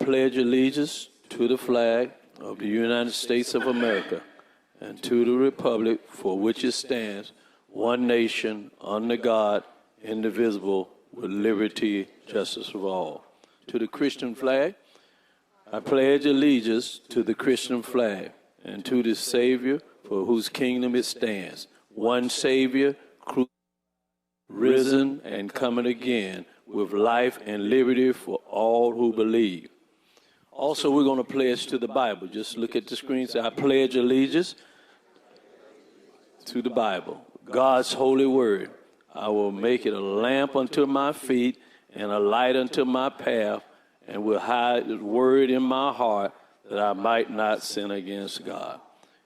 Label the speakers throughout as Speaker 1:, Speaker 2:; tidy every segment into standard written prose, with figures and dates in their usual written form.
Speaker 1: pledge allegiance to the flag of the United States of America and to the republic for which it stands, one nation, under God, indivisible, with liberty, justice for all. To the Christian flag, I pledge allegiance to the Christian flag and to the Savior for whose kingdom it stands, one Savior, risen and coming again, with life and liberty for all who believe. Also, we're going to pledge to the Bible. Just look at the screen. Say, I pledge allegiance to the Bible, God's holy word. I will make it a lamp unto my feet and a light unto my path, and will hide the word in my heart that I might not sin against God.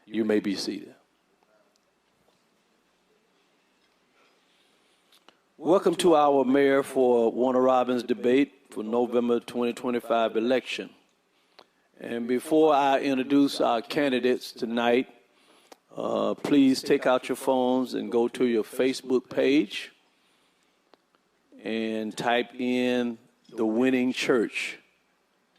Speaker 1: You may be seated. Welcome to our mayor for Warner Robins debate for November 2025 election. And before I introduce our candidates tonight, please take out your phones and go to your Facebook page and type in the winning church,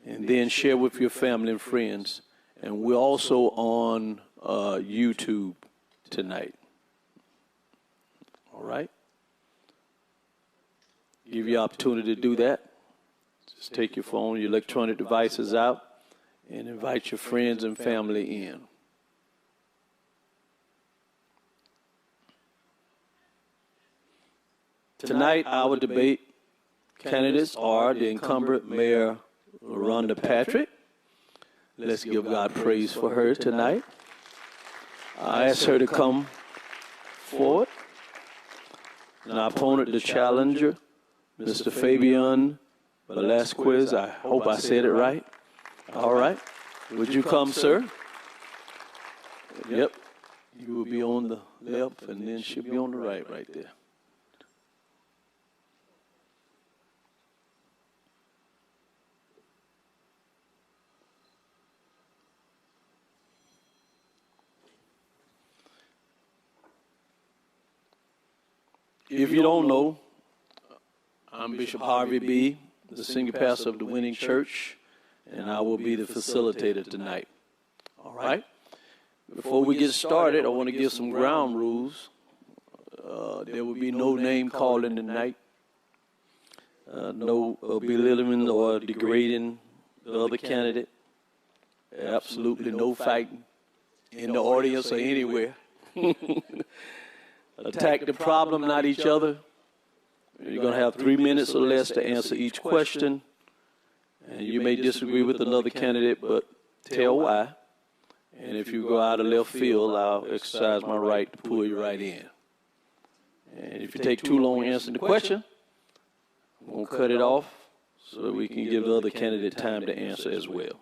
Speaker 1: and then share with your family and friends. And we're also on YouTube tonight. All right? Give you opportunity to do that. Just take your phone, your electronic devices out, and invite your friends and family in. Tonight, our debate candidates are the incumbent Mayor Rhonda Patrick. Let's give God praise for her tonight. I ask her to come forward. And our opponent, the challenger, Mr. Fabian Velasquez. I hope I said it right. All right. Would you come, sir? Yep. You will be on the left, and then she'll be on the right there. If you don't know, I'm Bishop Harvey B., the senior pastor of the Winning Church, and I will be the facilitator tonight. All right? Before we get started, I want to give some ground rules. There will be no name calling tonight, no belittling or degrading the other candidate, absolutely no fighting in the audience or anywhere. Attack the problem, not each other. You're going to have 3 minutes or less to answer each question. And you may disagree with another candidate, but tell why. And if you go out of left field, I'll exercise my right to pull you right in. And if you take too long answering the question, we'll cut it off so that we can give the other candidate time to answer as well.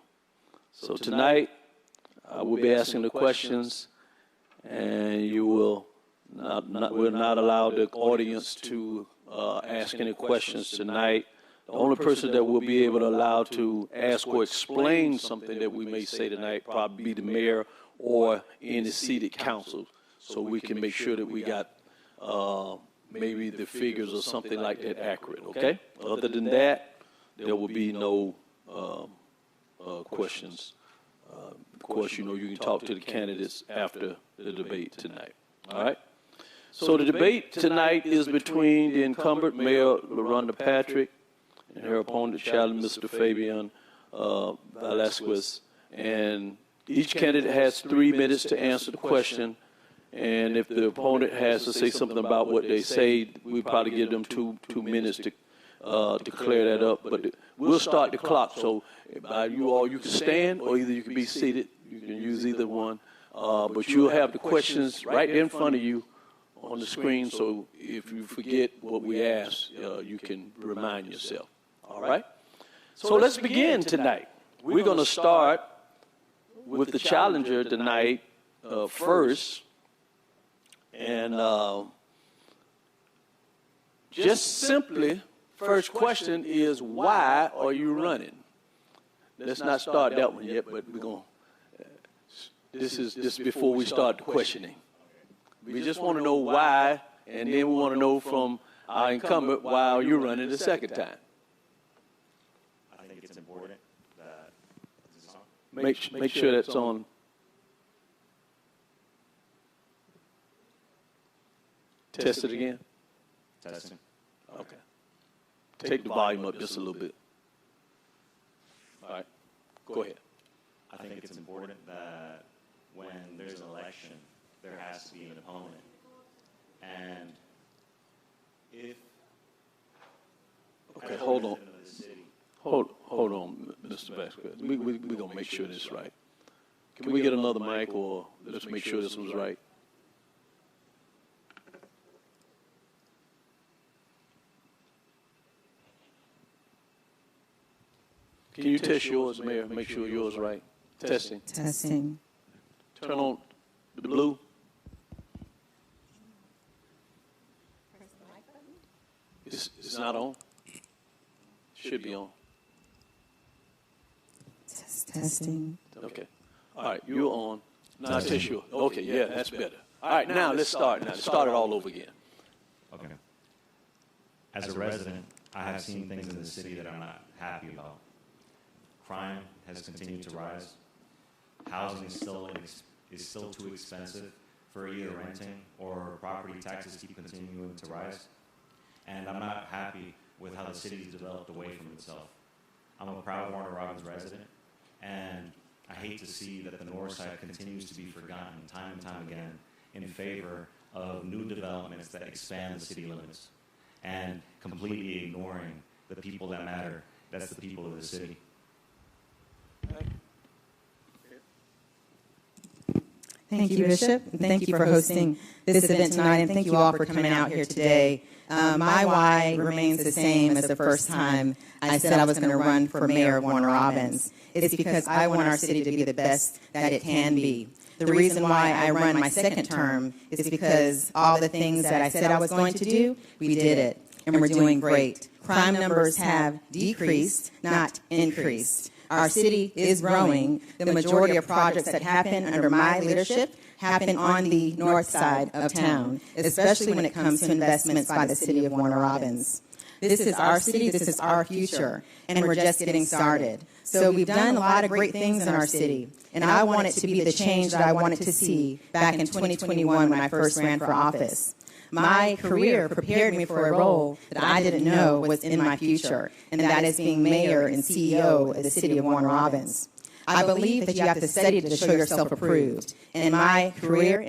Speaker 1: So tonight, I will be asking the questions, and you will we're not allow the audience to ask any questions tonight. The only person that will be able to allow to ask or explain something that we may say tonight probably be the mayor or any seated council, so we can make sure that we got maybe the figures or something like that accurate, okay? Other than that, there will be no questions. Of course, you know, you can talk to the candidates after the debate tonight, all right? So the debate tonight is between the incumbent Mayor Rhonda Patrick and her opponent, challenger, Mr. Fabian Velasquez. And each candidate has 3 minutes to answer the question. And if the opponent has to say something about what they say, we probably give them two minutes to clear that up. But we'll start the clock. So by you all, you can stand, or either you can be seated. You can use either one. But you'll have the questions right in front of you on the screen, so if you forget what we asked, you can remind yourself. All right? So let's begin tonight. We're going to start with the challenger tonight first. And just simply, first question is, why are you running? Let's not start that one yet, but we're going to, this is just before we start the questioning. We just want to know why, and then we want to know from our incumbent, why are you running the second time?
Speaker 2: I think it's important that
Speaker 1: Make sure that's on. Test it again.
Speaker 2: Testing.
Speaker 1: Okay. Take the volume up just a little bit. All right. Go ahead.
Speaker 2: I think it's important that when there's an election, there has to be an opponent. And if
Speaker 1: Okay, hold on. Hold on, Mr. Vasquez. We're going to make sure this is right. Can we get another mic, or let's make sure this one's right? Can you test yours, Mayor? Make sure yours is right. Testing.
Speaker 3: Testing.
Speaker 1: Turn on the blue. It's not on. Should be on.
Speaker 3: Testing.
Speaker 1: Okay. All right, you're on. Now test yours. Okay, yeah, that's better. All right, now let's start. Now start it all over again.
Speaker 2: Okay. As a resident, I have seen things in the city that I'm not happy about. Crime has continued to rise. Housing is still too expensive for either renting, or property taxes keep continuing to rise. And I'm not happy with how the city's developed away from itself. I'm a proud Warner Robins resident, and I hate to see that the north side continues to be forgotten time and time again in favor of new developments that expand the city limits and completely ignoring the people that matter. That's the people of the city.
Speaker 3: Thank you, Bishop. And thank you for hosting this event tonight, and thank you all for coming out here today. My why remains the same as the first time I said I was going to run for mayor of Warner Robins. It's because I want our city to be the best that it can be. The reason why I run my second term is because all the things that I said I was going to do, we did it, and we're doing great. Crime numbers have decreased, not increased. Our city is growing. The majority of projects that happen under my leadership happen on the north side of town, especially when it comes to investments by the city of Warner Robins. This is our city, this is our future, and we're just getting started. So we've done a lot of great things in our city, and I want it to be the change that I wanted to see back in 2021 when I first ran for office. My career prepared me for a role that I didn't know was in my future, and that is being mayor and CEO of the city of Warner Robins. I believe that you have to study to show yourself approved. And in my career,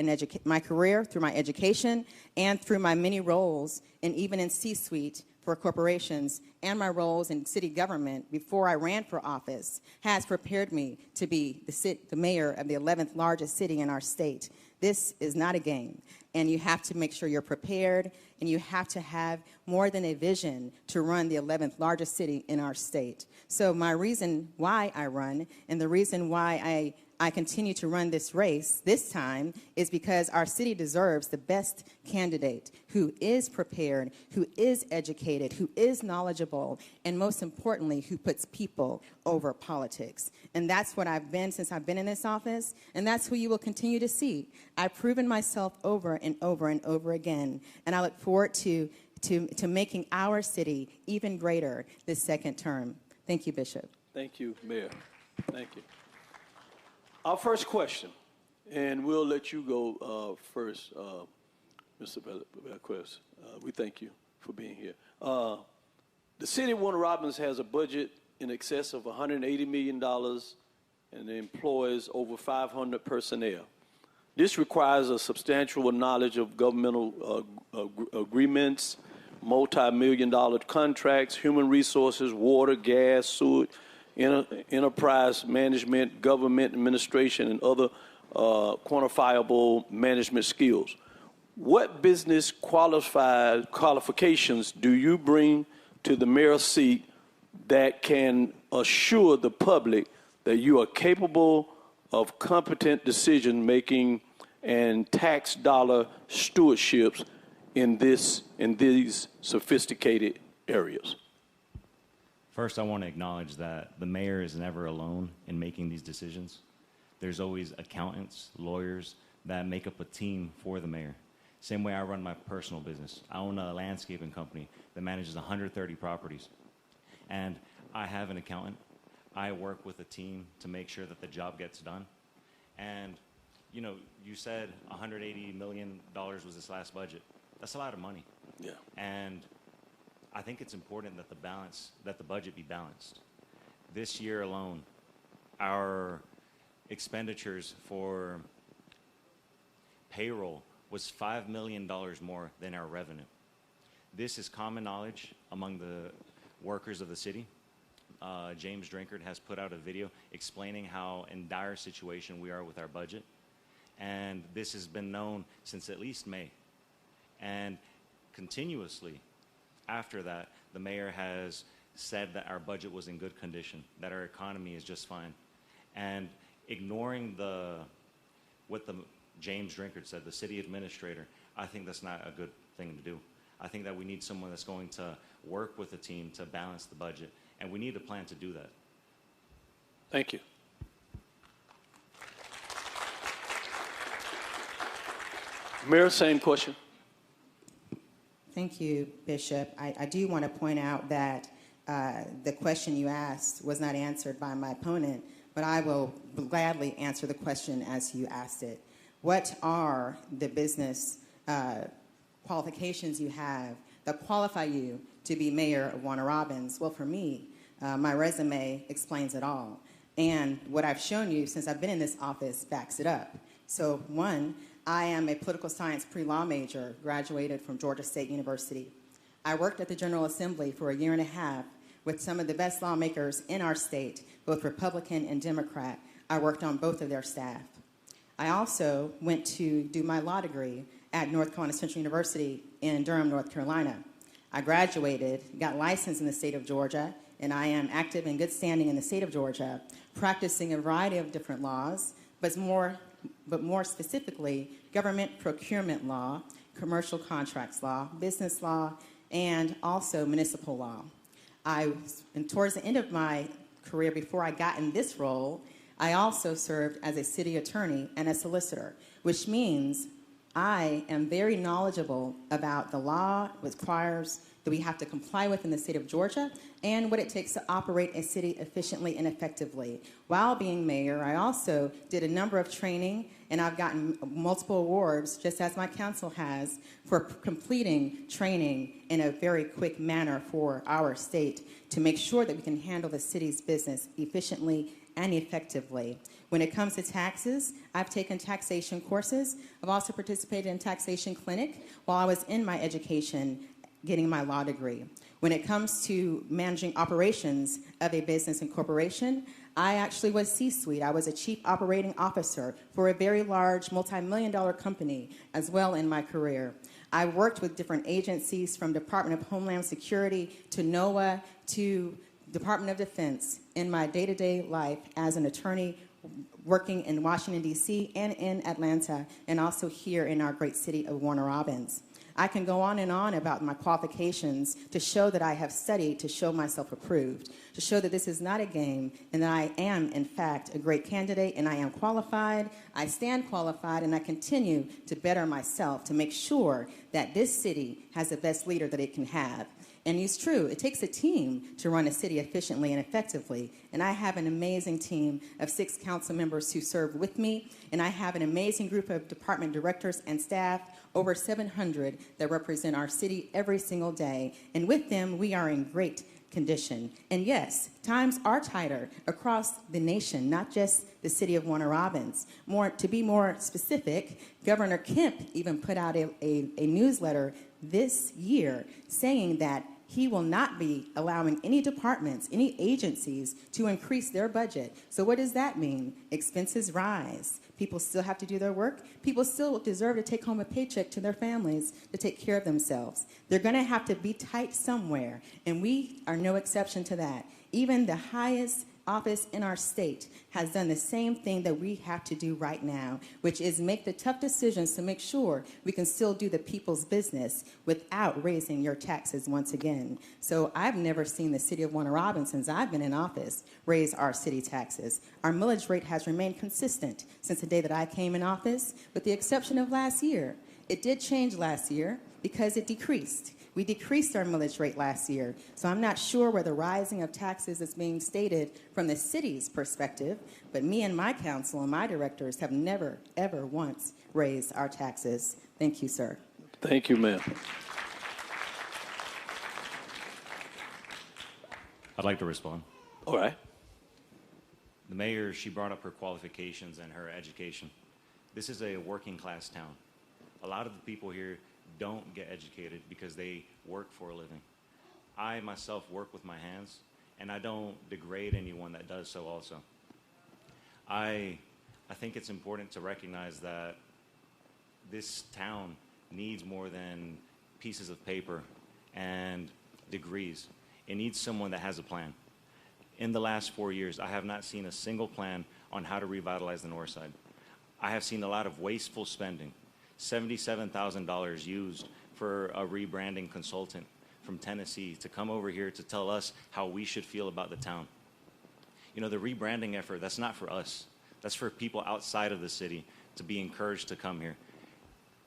Speaker 3: through my education, and through my many roles, and even in C-suite for corporations, and my roles in city government before I ran for office, has prepared me to be the mayor of the 11th largest city in our state. This is not a game, and you have to make sure you're prepared, and you have to have more than a vision to run the 11th largest city in our state. So my reason why I run, and the reason why I continue to run this race this time, is because our city deserves the best candidate who is prepared, who is educated, who is knowledgeable, and most importantly, who puts people over politics. And that's what I've been since I've been in this office, and that's who you will continue to see. I've proven myself over and over and over again, and I look forward to making our city even greater this second term. Thank you, Bishop.
Speaker 1: Thank you, Mayor. Thank you. Our first question, and we'll let you go first, Mr. Vasquez. We thank you for being here. The city of Warner Robins has a budget in excess of $180 million and employs over 500 personnel. This requires a substantial knowledge of governmental agreements, multi-million-dollar contracts, human resources, water, gas, sewer, enterprise management, government administration, and other quantifiable management skills. What business qualifications do you bring to the mayor's seat that can assure the public that you are capable of competent decision-making and tax dollar stewardships in these sophisticated areas?
Speaker 2: First, I want to acknowledge that the mayor is never alone in making these decisions. There's always accountants, lawyers that make up a team for the mayor. Same way I run my personal business. I own a landscaping company that manages 130 properties. And I have an accountant, I work with a team to make sure that the job gets done. And, you know, you said $180 million was this last budget. That's a lot of money.
Speaker 1: Yeah.
Speaker 2: And I think it's important that the budget be balanced. This year alone, our expenditures for payroll was $5 million more than our revenue. This is common knowledge among the workers of the city. James Drinkard has put out a video explaining how in dire situation we are with our budget. And this has been known since at least May. And continuously after that, the mayor has said that our budget was in good condition, that our economy is just fine. And ignoring what the James Drinkard said, the city administrator, I think that's not a good thing to do. I think that we need someone that's going to work with the team to balance the budget, and we need a plan to do that.
Speaker 1: Thank you. Mayor, same question.
Speaker 3: Thank you, Bishop. I do want to point out that the question you asked was not answered by my opponent, but I will gladly answer the question as you asked it. What are the business qualifications you have that qualify you to be mayor of Warner Robins? Well, for me, my resume explains it all. And what I've shown you since I've been in this office backs it up. So one, I am a political science pre-law major, graduated from Georgia State University. I worked at the General Assembly for a year and a half with some of the best lawmakers in our state, both Republican and Democrat. I worked on both of their staff. I also went to do my law degree at North Carolina Central University in Durham, North Carolina. I graduated, got licensed in the state of Georgia, and I am active in good standing in the state of Georgia, practicing a variety of different laws, but more specifically, government procurement law, commercial contracts law, business law, and also municipal law. And towards the end of my career, before I got in this role, I also served as a city attorney and a solicitor, which means I am very knowledgeable about the law, what requires that we have to comply with in the state of Georgia, and what it takes to operate a city efficiently and effectively. While being mayor, I also did a number of training, and I've gotten multiple awards, just as my council has, for completing training in a very quick manner for our state to make sure that we can handle the city's business efficiently and effectively. When it comes to taxes, I've taken taxation courses. I've also participated in taxation clinic while I was in my education getting my law degree. When it comes to managing operations of a business and corporation, I actually was C-suite. I was a chief operating officer for a very large multi-million-dollar company as well in my career. I worked with different agencies from Department of Homeland Security to NOAA to Department of Defense in my day-to-day life as an attorney working in Washington, D.C. and in Atlanta, and also here in our great city of Warner Robins. I can go on and on about my qualifications to show that I have studied, to show myself approved, to show that this is not a game and that I am, in fact, a great candidate and I am qualified, I stand qualified, and I continue to better myself to make sure that this city has the best leader that it can have. And it's true, it takes a team to run a city efficiently and effectively. And I have an amazing team of 6 council members who serve with me. And I have an amazing group of department directors and staff, over 700, that represent our city every single day. And with them, we are in great condition. And yes, times are tighter across the nation, not just the city of Warner Robins. To be more specific, Governor Kemp even put out a newsletter this year saying that he will not be allowing any departments, any agencies to increase their budget. So what does that mean? Expenses rise. People still have to do their work. People still deserve to take home a paycheck to their families to take care of themselves. They're going to have to be tight somewhere, and we are no exception to that. Even the highest office in our state has done the same thing that we have to do right now, which is make the tough decisions to make sure we can still do the people's business without raising your taxes once again. So I've never seen the city of Warner Robins, since I've been in office, raise our city taxes. Our millage rate has remained consistent since the day that I came in office, with the exception of last year. It did change last year because it decreased. We decreased our millage rate last year. So I'm not sure where the rising of taxes is being stated from the city's perspective, but me and my council and my directors have never, ever once raised our taxes. Thank you, sir.
Speaker 1: Thank you, ma'am.
Speaker 2: I'd like to respond.
Speaker 1: All right.
Speaker 2: The mayor, she brought up her qualifications and her education. This is a working class town. A lot of the people here don't get educated because they work for a living. I myself work with my hands, and I don't degrade anyone that does so also. I think it's important to recognize that this town needs more than pieces of paper and degrees. It needs someone that has a plan. In the last 4 years, I have not seen a single plan on how to revitalize the North Side. I have seen a lot of wasteful spending. $77,000 used for a rebranding consultant from Tennessee to come over here to tell us how we should feel about the town. You know, the rebranding effort, that's not for us. That's for people outside of the city to be encouraged to come here.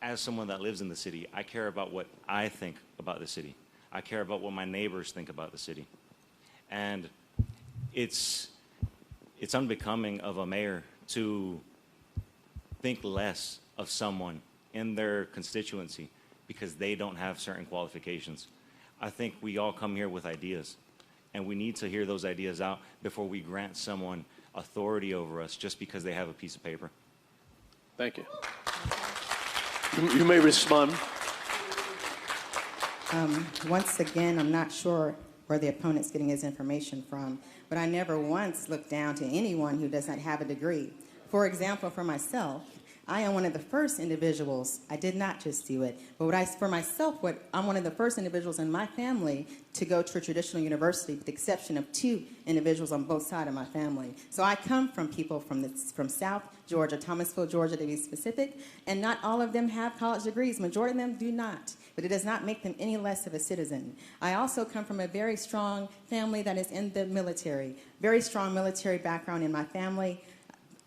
Speaker 2: As someone that lives in the city, I care about what I think about the city. I care about what my neighbors think about the city. And it's unbecoming of a mayor to think less of someone in their constituency because they don't have certain qualifications. I think we all come here with ideas, and we need to hear those ideas out before we grant someone authority over us just because they have a piece of paper.
Speaker 1: Thank you. You may respond.
Speaker 3: Once again, I'm not sure where the opponent's getting his information from, but I never once looked down to anyone who does not have a degree. For example, for myself, I am one of the first individuals, I did not just do it, but I'm one of the first individuals in my family to go to a traditional university, with the exception of 2 individuals on both sides of my family. So I come from people from South Georgia, Thomasville, Georgia to be specific, and not all of them have college degrees. Majority of them do not, but it does not make them any less of a citizen. I also come from a very strong family that is in the military, very strong military background in my family,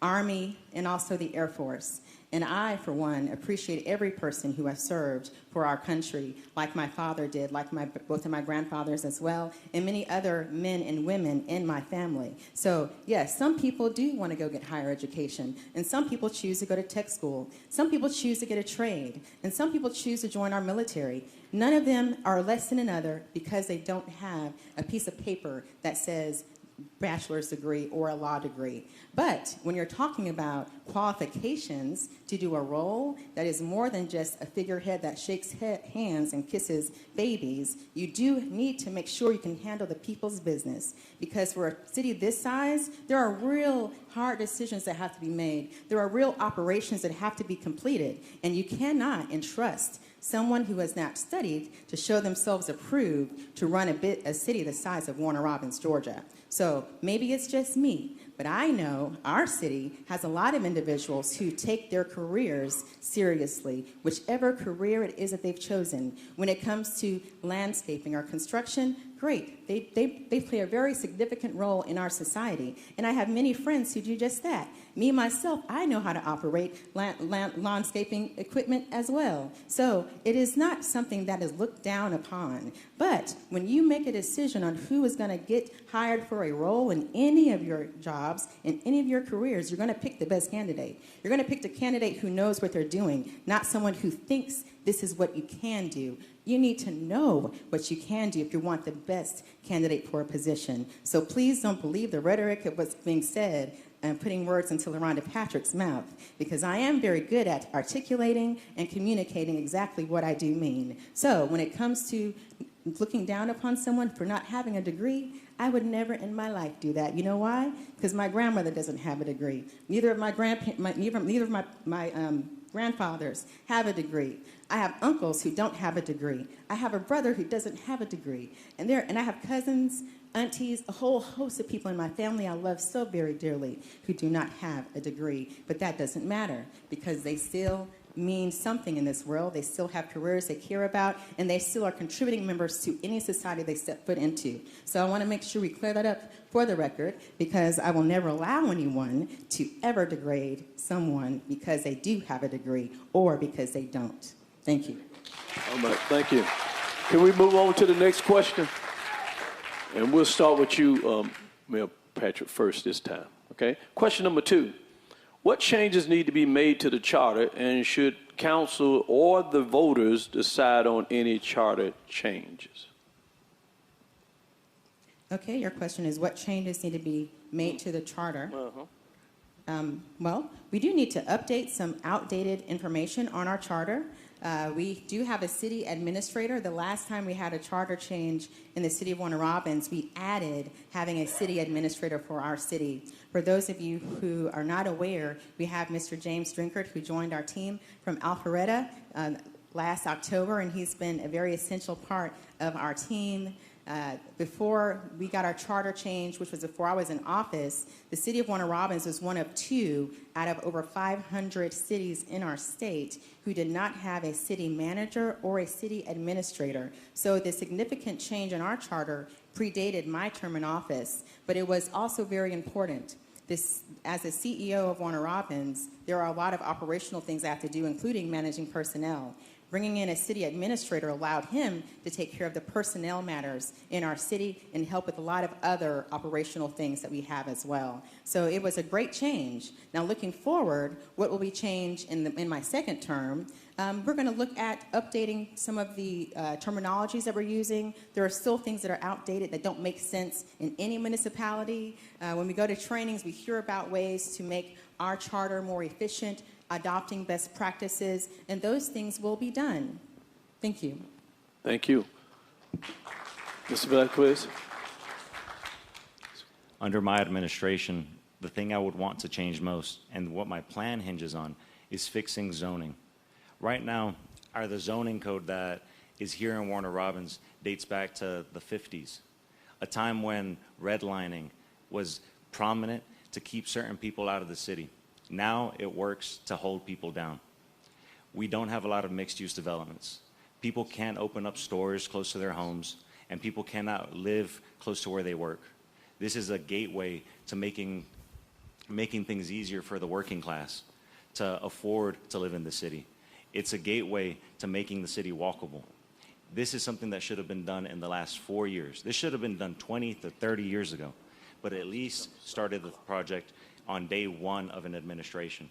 Speaker 3: Army, and also the Air Force. And I, for one, appreciate every person who has served for our country, like my father did, like both of my grandfathers as well, and many other men and women in my family. So, yes, some people do want to go get higher education, and some people choose to go to tech school. Some people choose to get a trade, and some people choose to join our military. None of them are less than another because they don't have a piece of paper that says bachelor's degree or a law degree. But when you're talking about qualifications to do a role that is more than just a figurehead that shakes hands and kisses babies, you do need to make sure you can handle the people's business. Because for a city this size, there are real hard decisions that have to be made. There are real operations that have to be completed. And you cannot entrust someone who has not studied to show themselves approved to run a city the size of Warner Robins, Georgia. So maybe it's just me, but I know our city has a lot of individuals who take their careers seriously, whichever career it is that they've chosen. When it comes to landscaping or construction, great. They play a very significant role in our society. And I have many friends who do just that. Me, myself, I know how to operate landscaping equipment as well. So it is not something that is looked down upon. But when you make a decision on who is going to get hired for a role in any of your jobs, in any of your careers, you're going to pick the best candidate. You're going to pick the candidate who knows what they're doing, not someone who thinks this is what you can do. You need to know what you can do if you want the best candidate for a position. So please don't believe the rhetoric of what's being said and putting words into LaRonda Patrick's mouth, because I am very good at articulating and communicating exactly what I do mean. So when it comes to looking down upon someone for not having a degree, I would never in my life do that. You know why? Because my grandmother doesn't have a degree. Neither of my grandfathers have a degree. I have uncles who don't have a degree. I have a brother who doesn't have a degree. And I have cousins, aunties, a whole host of people in my family I love so very dearly who do not have a degree. But that doesn't matter because they still mean something in this world. They still have careers they care about, and they still are contributing members to any society they step foot into. So I want to make sure we clear that up for the record, because I will never allow anyone to ever degrade someone because they do have a degree or because they don't. Thank you.
Speaker 1: All right, thank you. Can we move on to the next question? And we'll start with you, Mayor Patrick, first this time, okay? Question number 2. What changes need to be made to the charter, and should council or the voters decide on any charter changes?
Speaker 3: Okay, your question is what changes need to be made to the charter? Well, we do need to update some outdated information on our charter. We do have a city administrator. The last time we had a charter change in the city of Warner Robins, we added having a city administrator for our city. For those of you who are not aware, we have Mr. James Drinkard, who joined our team from Alpharetta last October, and he's been a very essential part of our team. Before we got our charter change, which was before I was in office, the city of Warner Robins was one of 2 out of over 500 cities in our state who did not have a city manager or a city administrator. So the significant change in our charter predated my term in office, but it was also very important. As the CEO of Warner Robins, there are a lot of operational things I have to do, including managing personnel. Bringing in a city administrator allowed him to take care of the personnel matters in our city and help with a lot of other operational things that we have as well. So it was a great change. Now, looking forward, what will be changed in my second term? We're going to look at updating some of the terminologies that we're using. There are still things that are outdated that don't make sense in any municipality. When we go to trainings, we hear about ways to make our charter more efficient, adopting best practices, and those things will be done. Thank you.
Speaker 1: Thank you. Mr. Velazquez?
Speaker 2: Under my administration, the thing I would want to change most, and what my plan hinges on, is fixing zoning. Right now, the zoning code that is here in Warner Robins dates back to the 50s, a time when redlining was prominent to keep certain people out of the city. Now it works to hold people down. We don't have a lot of mixed-use developments. People can't open up stores close to their homes, and people cannot live close to where they work. This is a gateway to making things easier for the working class to afford to live in the city. It's a gateway to making the city walkable. This is something that should have been done in the last 4 years. This should have been done 20 to 30 years ago, but at least started the project on day 1 of an administration.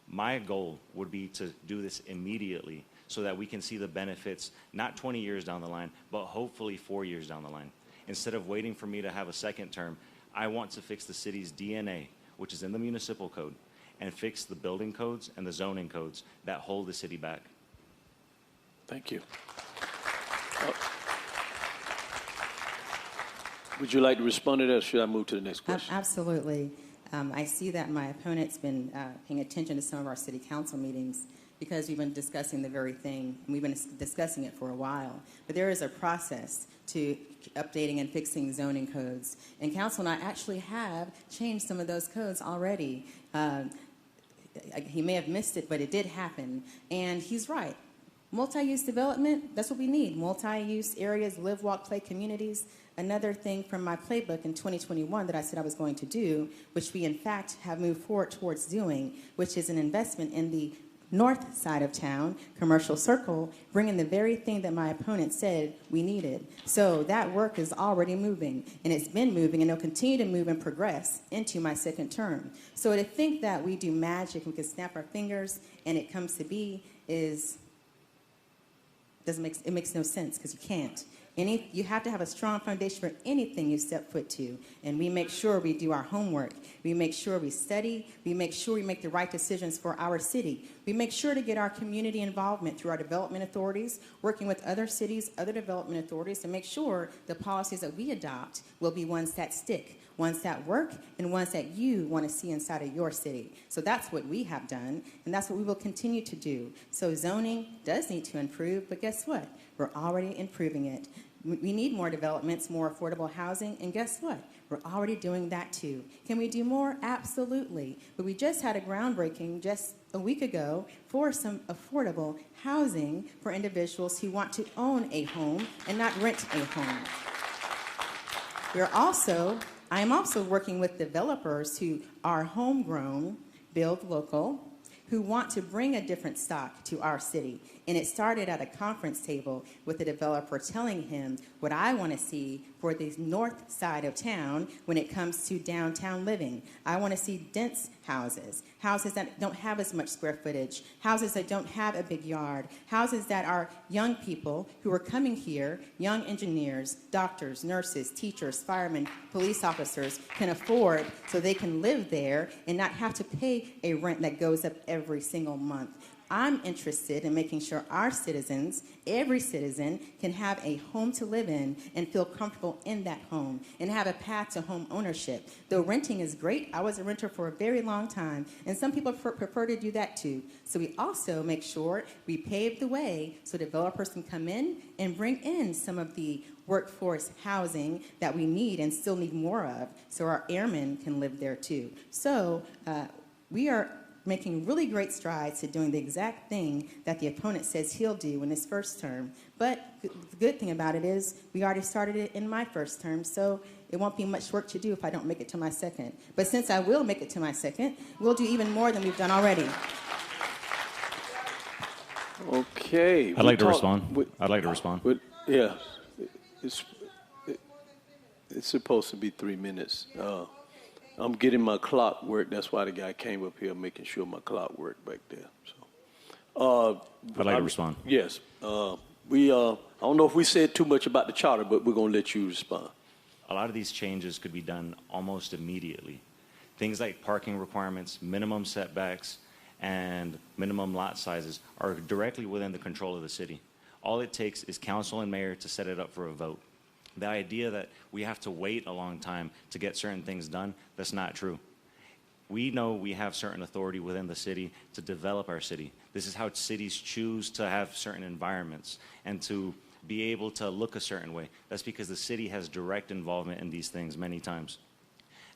Speaker 2: My goal would be to do this immediately so that we can see the benefits, not 20 years down the line, but hopefully 4 years down the line. Instead of waiting for me to have a second term, I want to fix the city's DNA, which is in the municipal code, and fix the building codes and the zoning codes that hold the city back.
Speaker 1: Thank you. Would you like to respond to that, or should I move to the next question?
Speaker 3: Absolutely. I see that my opponent's been paying attention to some of our city council meetings because we've been discussing the very thing, and we've been discussing it for a while. But there is a process to updating and fixing zoning codes. And council and I actually have changed some of those codes already. He may have missed it, but it did happen. And he's right. Multi-use development, that's what we need. Multi-use areas, live, walk, play communities. Another thing from my playbook in 2021 that I said I was going to do, which we in fact have moved forward towards doing, which is an investment in the north side of town, commercial circle, bringing the very thing that my opponent said we needed. So that work is already moving, and it's been moving, and it'll continue to move and progress into my second term. So to think that we do magic and we can snap our fingers and it comes to be it makes no sense, because you can't. You have to have a strong foundation for anything you step foot to. And we make sure we do our homework. We make sure we study. We make sure we make the right decisions for our city. We make sure to get our community involvement through our development authorities, working with other cities, other development authorities, to make sure the policies that we adopt will be ones that stick, ones that work, and ones that you want to see inside of your city. So that's what we have done, and that's what we will continue to do. So zoning does need to improve, but guess what? We're already improving it. We need more developments, more affordable housing, and guess what? We're already doing that too. Can we do more? Absolutely. But we just had a groundbreaking just a week ago for some affordable housing for individuals who want to own a home and not rent a home. I am also working with developers who are homegrown, build local, who want to bring a different stock to our city. And it started at a conference table with a developer telling him what I want to see for the north side of town when it comes to downtown living. I want to see dense houses, houses that don't have as much square footage, houses that don't have a big yard, houses that our young people who are coming here, young engineers, doctors, nurses, teachers, firemen, police officers, can afford so they can live there and not have to pay a rent that goes up every single month. I'm interested in making sure our citizens, every citizen, can have a home to live in and feel comfortable in that home and have a path to home ownership. Though renting is great, I was a renter for a very long time, and some people prefer to do that too. So we also make sure we pave the way so developers can come in and bring in some of the workforce housing that we need and still need more of, so our airmen can live there too. So we are making really great strides to doing the exact thing that the opponent says he'll do in his first term. But the good thing about it is we already started it in my first term, so it won't be much work to do if I don't make it to my second. But since I will make it to my second, we'll do even more than we've done already.
Speaker 1: Okay.
Speaker 2: I'd like to respond. I'd like to respond.
Speaker 1: Yeah. It's supposed to be 3 minutes. I'm getting my clock work. That's why the guy came up here making sure my clock worked back there. So,
Speaker 2: I'd like to respond.
Speaker 1: Yes. I don't know if we said too much about the charter, but we're going to let you respond.
Speaker 2: A lot of these changes could be done almost immediately. Things like parking requirements, minimum setbacks, and minimum lot sizes are directly within the control of the city. All it takes is council and mayor to set it up for a vote. The idea that we have to wait a long time to get certain things done, that's not true. We know we have certain authority within the city to develop our city. This is how cities choose to have certain environments and to be able to look a certain way. That's because the city has direct involvement in these things many times.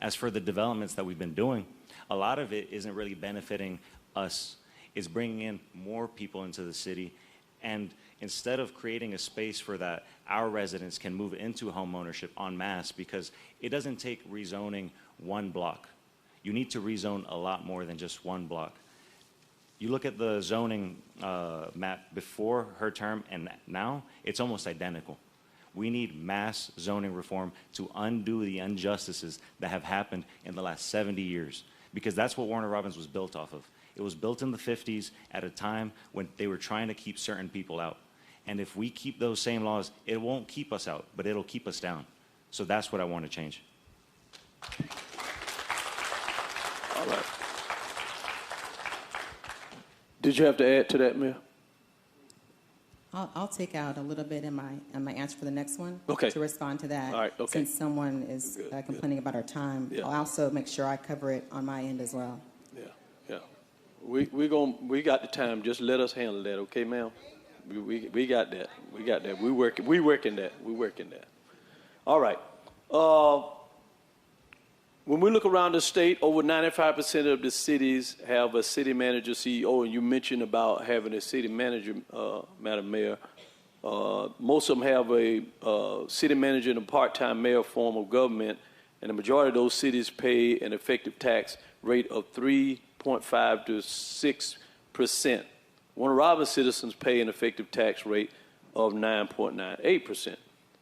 Speaker 2: As for the developments that we've been doing, a lot of it isn't really benefiting us. It's bringing in more people into the city, and instead of creating a space for that, our residents can move into home ownership en masse, because it doesn't take rezoning one block. You need to rezone a lot more than just one block. You look at the zoning map before her term and now, it's almost identical. We need mass zoning reform to undo the injustices that have happened in the last 70 years, because that's what Warner Robins was built off of. It was built in the 50s at a time when they were trying to keep certain people out. And if we keep those same laws, it won't keep us out, but it'll keep us down. So that's what I want to change.
Speaker 1: All right. Did you have to add to that, Mayor?
Speaker 3: I'll take out a little bit in my answer for the next one
Speaker 1: to
Speaker 3: respond to that.
Speaker 1: All right, okay.
Speaker 3: Since someone is complaining about our time,
Speaker 1: Yeah.
Speaker 3: I'll also make sure I cover it on my end as well.
Speaker 1: Yeah. We got the time. Just let us handle that, okay, ma'am? We got that. We got that. We working that. All right. When we look around the state, over 95% of the cities have a city manager, CEO, and you mentioned about having a city manager, Madam Mayor. Most of them have a city manager and a part-time mayor form of government, and the majority of those cities pay an effective tax rate of 3.5 to 6%. Warner Robins citizens pay an effective tax rate of 9.98%.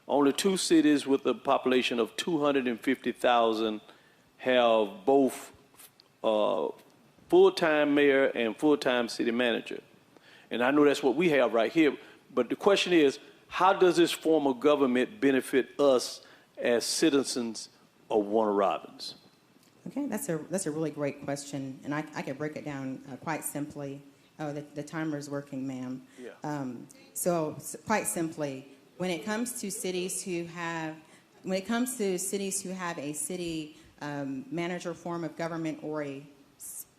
Speaker 1: Only 2 cities with a population of 250,000 have both full-time mayor and full-time city manager. And I know that's what we have right here. But the question is, how does this form of government benefit us as citizens of Warner Robins?
Speaker 3: Okay, that's a really great question, and I can break it down quite simply. Oh, the timer is working, ma'am.
Speaker 1: Yeah.
Speaker 3: So quite simply, when it comes to cities who have a city manager form of government or a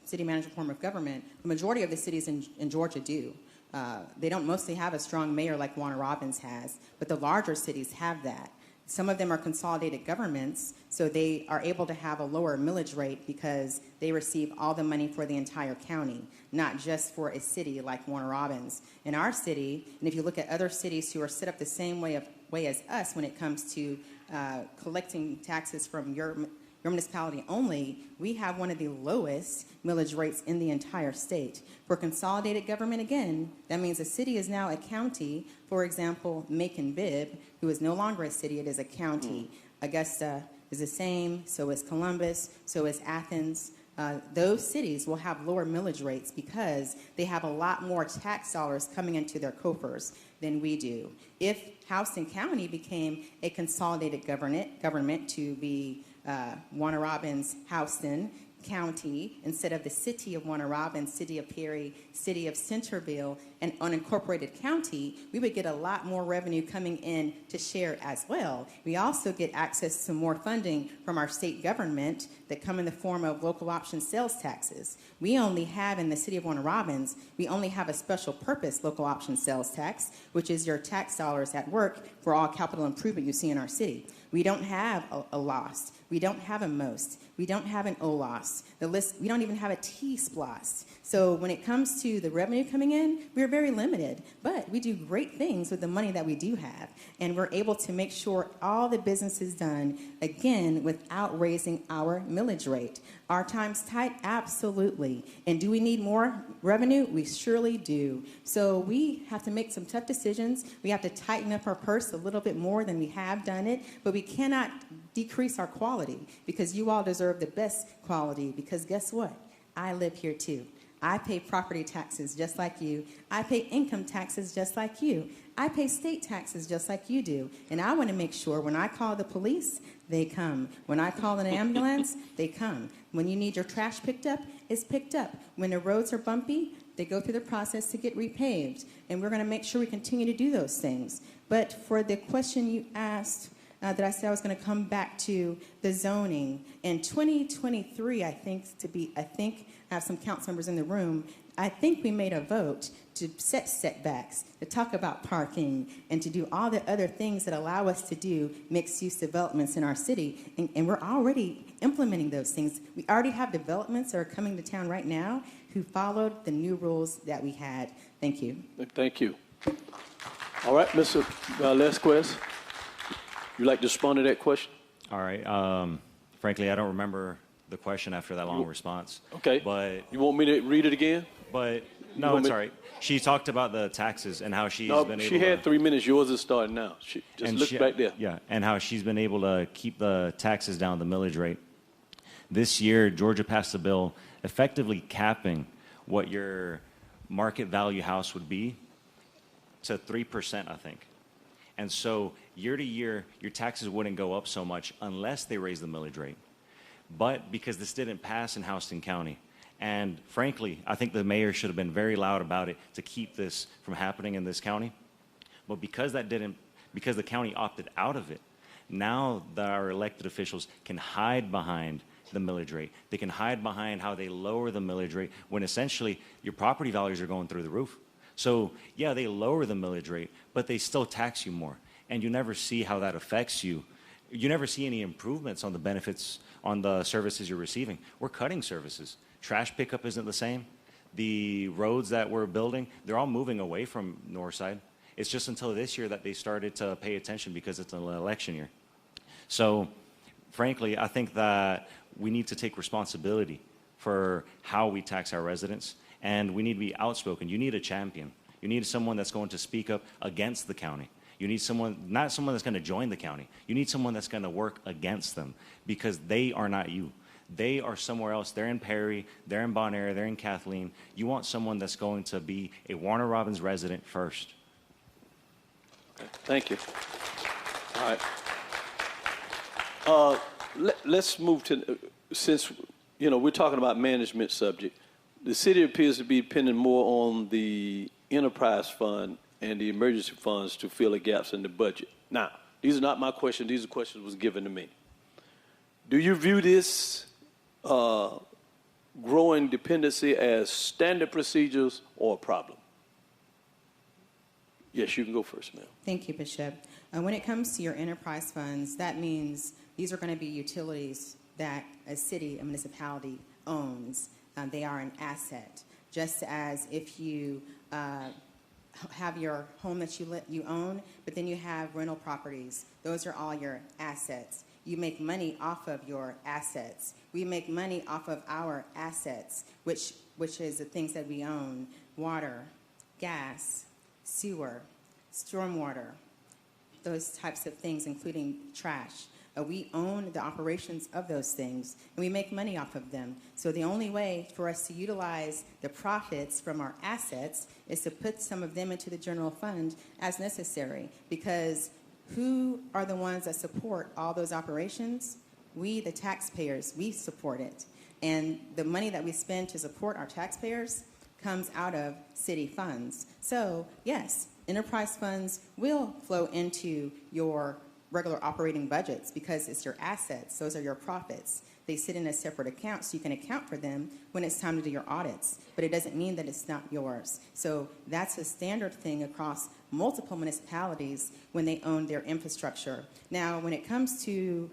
Speaker 3: city manager form of government, the majority of the cities in Georgia do. They don't mostly have a strong mayor like Warner Robins has, but the larger cities have that. Some of them are consolidated governments, so they are able to have a lower millage rate because they receive all the money for the entire county, not just for a city like Warner Robins. In our city, and if you look at other cities who are set up the same way as us when it comes to collecting taxes from your municipality only, we have one of the lowest millage rates in the entire state. For consolidated government, again, that means a city is now a county. For example, Macon-Bibb, who is no longer a city, it is a county. Augusta is the same, so is Columbus, so is Athens. Those cities will have lower millage rates because they have a lot more tax dollars coming into their coffers than we do. If Houston County became a consolidated government to be Warner Robins, Houston County, instead of the city of Warner Robins, city of Perry, city of Centerville, an unincorporated county, we would get a lot more revenue coming in to share as well. We also get access to more funding from our state government that come in the form of local option sales taxes. We only have in the city of Warner Robins, we only have a special purpose local option sales tax, which is your tax dollars at work for all capital improvement you see in our city. We don't have a loss. We don't have a most. We don't have an OLOS. The list, we don't even have a T-SPLOS. So when it comes to the revenue coming in, we're very limited. But we do great things with the money that we do have. And we're able to make sure all the business is done, again, without raising our millage rate. Are times tight? Absolutely. And do we need more revenue? We surely do. So we have to make some tough decisions. We have to tighten up our purse a little bit more than we have done it. But we cannot decrease our quality because you all deserve the best quality because guess what? I live here too. I pay property taxes just like you. I pay income taxes just like you. I pay state taxes just like you do. And I want to make sure when I call the police, they come. When I call an ambulance, they come. When you need your trash picked up, it's picked up. When the roads are bumpy, they go through the process to get repaved. And we're going to make sure we continue to do those things. But for the question you asked, that I said I was going to come back to the zoning. In 2023, I think I have some council members in the room, I think we made a vote to set setbacks, to talk about parking, and to do all the other things that allow us to do mixed-use developments in our city. And we're already implementing those things. We already have developments that are coming to town right now who followed the new rules that we had. Thank you.
Speaker 1: Thank you. All right, Mr. Vasquez. You like to respond to that question?
Speaker 2: All right. Frankly, I don't remember the question after that long response.
Speaker 1: Okay.
Speaker 2: But
Speaker 1: you want me to read it again?
Speaker 2: But no, it's all right. She talked about the taxes and how she's been able to...
Speaker 1: she had 3 minutes. Yours is starting now. Look back there.
Speaker 2: Yeah, and how she's been able to keep the taxes down, the millage rate. This year, Georgia passed a bill effectively capping what your market value house would be to 3%, I think. And so year to year, your taxes wouldn't go up so much unless they raise the millage rate. But because this didn't pass in Houston County, and frankly, I think the mayor should have been very loud about it to keep this from happening in this county. But because the county opted out of it, now our elected officials can hide behind the millage rate. They can hide behind how they lower the millage rate when essentially your property values are going through the roof. So yeah, they lower the millage rate, but they still tax you more. And you never see how that affects you. You never see any improvements on the benefits on the services you're receiving. We're cutting services. Trash pickup isn't the same. The roads that we're building, they're all moving away from Northside. It's just until this year that they started to pay attention because it's an election year. So frankly, I think that we need to take responsibility for how we tax our residents. And we need to be outspoken. You need a champion. You need someone that's going to speak up against the county. You need someone, not someone that's going to join the county. You need someone that's going to work against them because they are not you. They are somewhere else. They're in Perry, they're in Bon Air, they're in Kathleen. You want someone that's going to be a Warner Robins resident first.
Speaker 1: Okay. Thank you. All right. Let's move to, since, we're talking about management subject. The city appears to be depending more on the enterprise fund and the emergency funds to fill the gaps in the budget. Now, these are not my questions. These are questions that was given to me. Do you view this growing dependency as standard procedures or a problem? Yes, you can go first, ma'am.
Speaker 3: Thank you, Bishop. When it comes to your enterprise funds, that means these are going to be utilities that a city, a municipality owns. They are an asset. Just as if you have your home that you own, but then you have rental properties. Those are all your assets. You make money off of your assets. We make money off of our assets, which is the things that we own: water, gas, sewer, stormwater, those types of things, including trash. We own the operations of those things, and we make money off of them. So the only way for us to utilize the profits from our assets is to put some of them into the general fund as necessary, because who are the ones that support all those operations? We, the taxpayers, we support it. And the money that we spend to support our taxpayers comes out of city funds. So yes, enterprise funds will flow into your regular operating budgets because it's your assets. Those are your profits. They sit in a separate account, so you can account for them when it's time to do your audits. But it doesn't mean that it's not yours. So that's a standard thing across multiple municipalities when they own their infrastructure. Now, when it comes to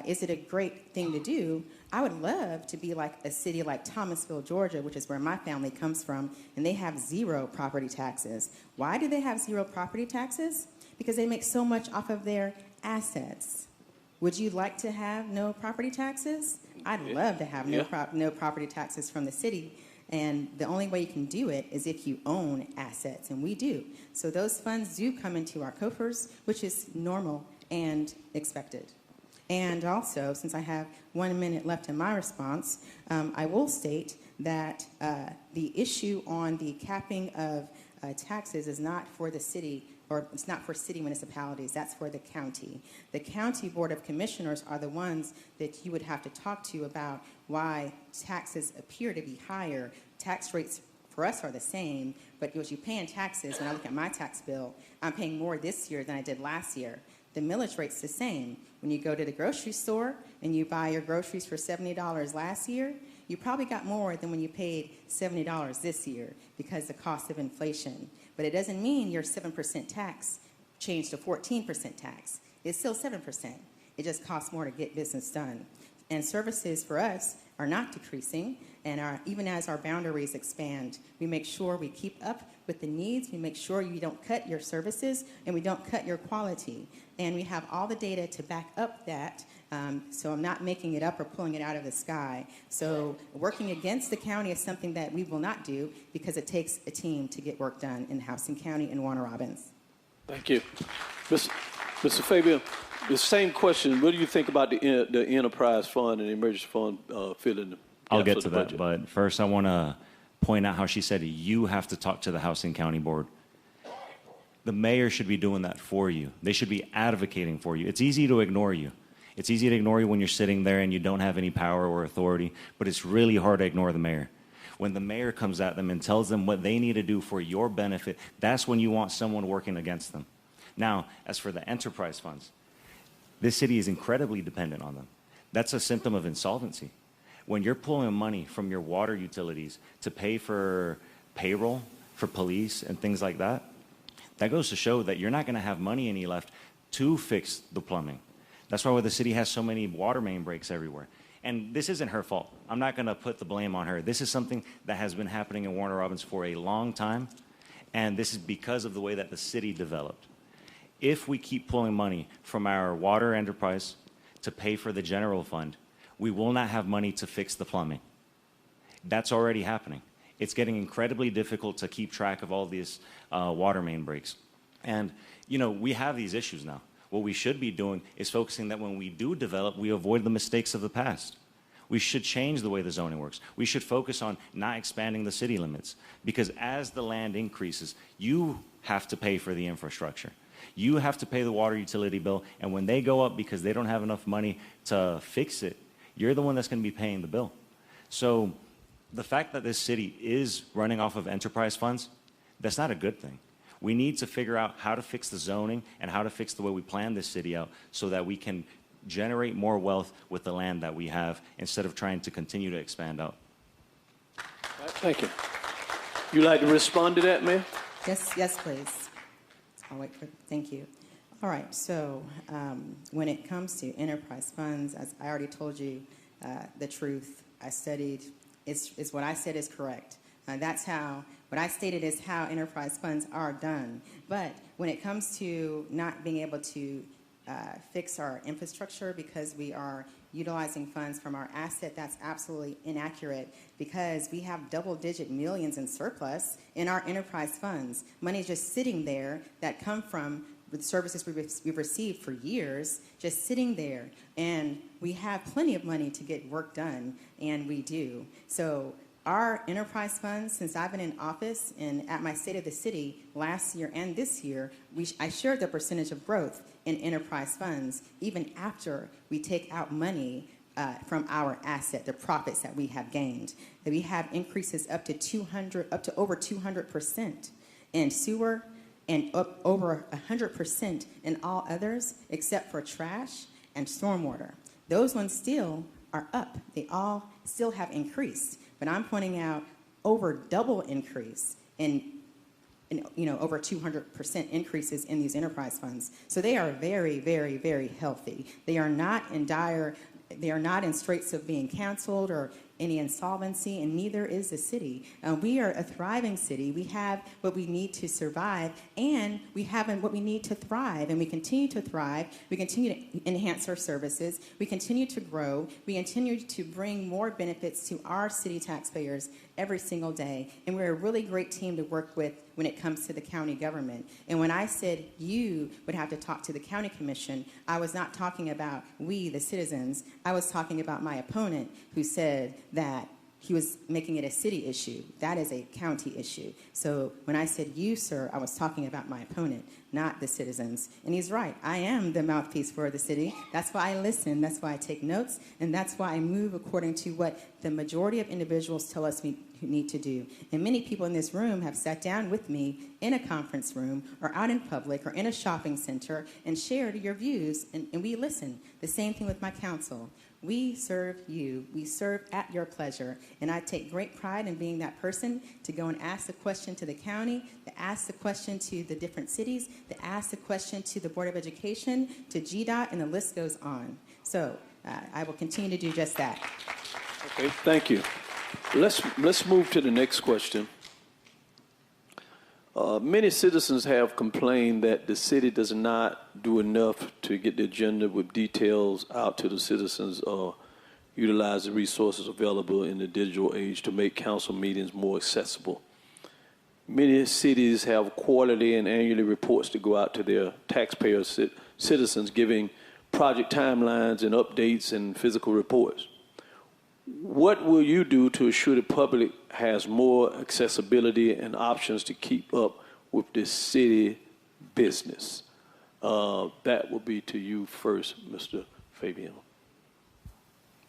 Speaker 3: is it a great thing to do, I would love to be like a city like Thomasville, Georgia, which is where my family comes from, and they have 0 property taxes. Why do they have 0 property taxes? Because they make so much off of their assets. Would you like to have no property taxes? I'd love to have no property taxes from the city. And the only way you can do it is if you own assets, and we do. So those funds do come into our coffers, which is normal and expected. And also, since I have 1 minute left in my response, I will state that the issue on the capping of taxes is not for the city, or it's not for city municipalities, that's for the county. The county board of commissioners are the ones that you would have to talk to about why taxes appear to be higher. Tax rates for us are the same, but what you pay in taxes, when I look at my tax bill, I'm paying more this year than I did last year. The millage rate's the same. When you go to the grocery store and you buy your groceries for $70 last year, you probably got more than when you paid $70 this year because the cost of inflation. But it doesn't mean your 7% tax changed to 14% tax. It's still 7%. It just costs more to get business done. And services for us are not decreasing, and even as our boundaries expand, we make sure we keep up with the needs, we make sure you don't cut your services, and we don't cut your quality. And we have all the data to back up that, so I'm not making it up or pulling it out of the sky. So working against the county is something that we will not do because it takes a team to get work done in Houston County and Warner Robins.
Speaker 1: Thank you. Mr. Fabian, the same question. What do you think about the enterprise fund and the emergency fund filling the gaps
Speaker 2: I'll get
Speaker 1: of
Speaker 2: to
Speaker 1: the
Speaker 2: that,
Speaker 1: budget?
Speaker 2: but first I want to point out how she said you have to talk to the Housing County Board. The mayor should be doing that for you. They should be advocating for you. It's easy to ignore you. It's easy to ignore you when you're sitting there and you don't have any power or authority, but it's really hard to ignore the mayor. When the mayor comes at them and tells them what they need to do for your benefit, that's when you want someone working against them. Now, as for the enterprise funds, this city is incredibly dependent on them. That's a symptom of insolvency. When you're pulling money from your water utilities to pay for payroll, for police, and things like that, that goes to show that you're not going to have money any left to fix the plumbing. That's why the city has so many water main breaks everywhere. And this isn't her fault. I'm not going to put the blame on her. This is something that has been happening in Warner Robins for a long time, and this is because of the way that the city developed. If we keep pulling money from our water enterprise to pay for the general fund, we will not have money to fix the plumbing. That's already happening. It's getting incredibly difficult to keep track of all these water main breaks. And, you know, we have these issues now. What we should be doing is focusing that when we do develop, we avoid the mistakes of the past. We should change the way the zoning works. We should focus on not expanding the city limits, because as the land increases, you have to pay for the infrastructure. You have to pay the water utility bill, and when they go up because they don't have enough money to fix it, you're the one that's going to be paying the bill. So the fact that this city is running off of enterprise funds, that's not a good thing. We need to figure out how to fix the zoning and how to fix the way we plan this city out so that we can generate more wealth with the land that we have instead of trying to continue to expand out.
Speaker 1: Thank you. You like to respond to that, Mayor?
Speaker 3: Yes, please. I'll wait for, thank you. All right, so when it comes to enterprise funds, as I already told you the truth, I studied, is what I said is correct. That's how, what I stated is how enterprise funds are done. But when it comes to not being able to fix our infrastructure because we are utilizing funds from our asset. That's absolutely inaccurate because we have double-digit millions in surplus in our enterprise funds. Money just sitting there that come from the services we've received for years, just sitting there. And we have plenty of money to get work done, and we do. So our enterprise funds, since I've been in office and at my State of the City last year and this year, I shared the percentage of growth in enterprise funds, even after we take out money from our asset, the profits that we have gained. That we have increases up to over 200% in sewer, and up over 100% in all others except for trash and stormwater. Those ones still are up. They all still have increased. But I'm pointing out over double increase in over 200% increases in these enterprise funds. So they are very, very, very healthy. They are not in straits of being canceled or any insolvency, and neither is the city. We are a thriving city. We have what we need to survive, and we have what we need to thrive, and we continue to thrive. We continue to enhance our services. We continue to grow. We continue to bring more benefits to our city taxpayers every single day, and we're a really great team to work with when it comes to the county government. And when I said you would have to talk to the county commission, I was not talking about we, the citizens. I was talking about my opponent who said that he was making it a city issue. That is a county issue. So when I said you, sir, I was talking about my opponent, not the citizens. And he's right. I am the mouthpiece for the city. That's why I listen. That's why I take notes. And that's why I move according to what the majority of individuals tell us we need to do. And many people in this room have sat down with me in a conference room or out in public or in a shopping center and shared your views, and we listen. The same thing with my council. We serve you. We serve at your pleasure. And I take great pride in being that person to go and ask the question to the county, to ask the question to the different cities, to ask the question to the Board of Education, to GDOT, and the list goes on. So I will continue to do just that.
Speaker 1: Okay, thank you. Let's move to the next question. Many citizens have complained that the city does not do enough to get the agenda with details out to the citizens or utilize the resources available in the digital age to make council meetings more accessible. Many cities have quarterly and annually reports to go out to their taxpayer citizens, giving project timelines and updates and physical reports. What will you do to assure the public has more accessibility and options to keep up with this city business? That will be to you first, Mr. Fabian.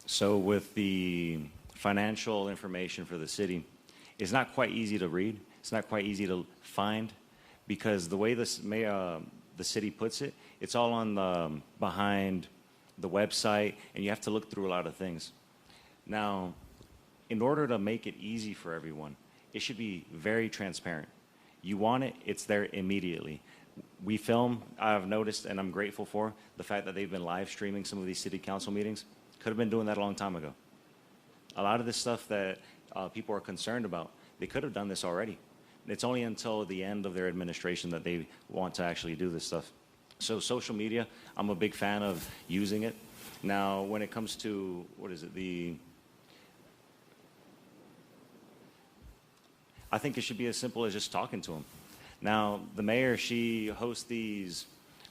Speaker 2: So with the financial information for the city, it's not quite easy to read. It's not quite easy to find because the way the city puts it, it's all on behind the website, and you have to look through a lot of things. Now, in order to make it easy for everyone, it should be very transparent. You want it, it's there immediately. We film, I've noticed, and I'm grateful for the fact that they've been live streaming some of these city council meetings. Could have been doing that a long time ago. A lot of this stuff that people are concerned about, they could have done this already. It's only until the end of their administration that they want to actually do this stuff. So social media, I'm a big fan of using it. Now, when it comes to, I think it should be as simple as just talking to them. Now, the mayor, she hosts these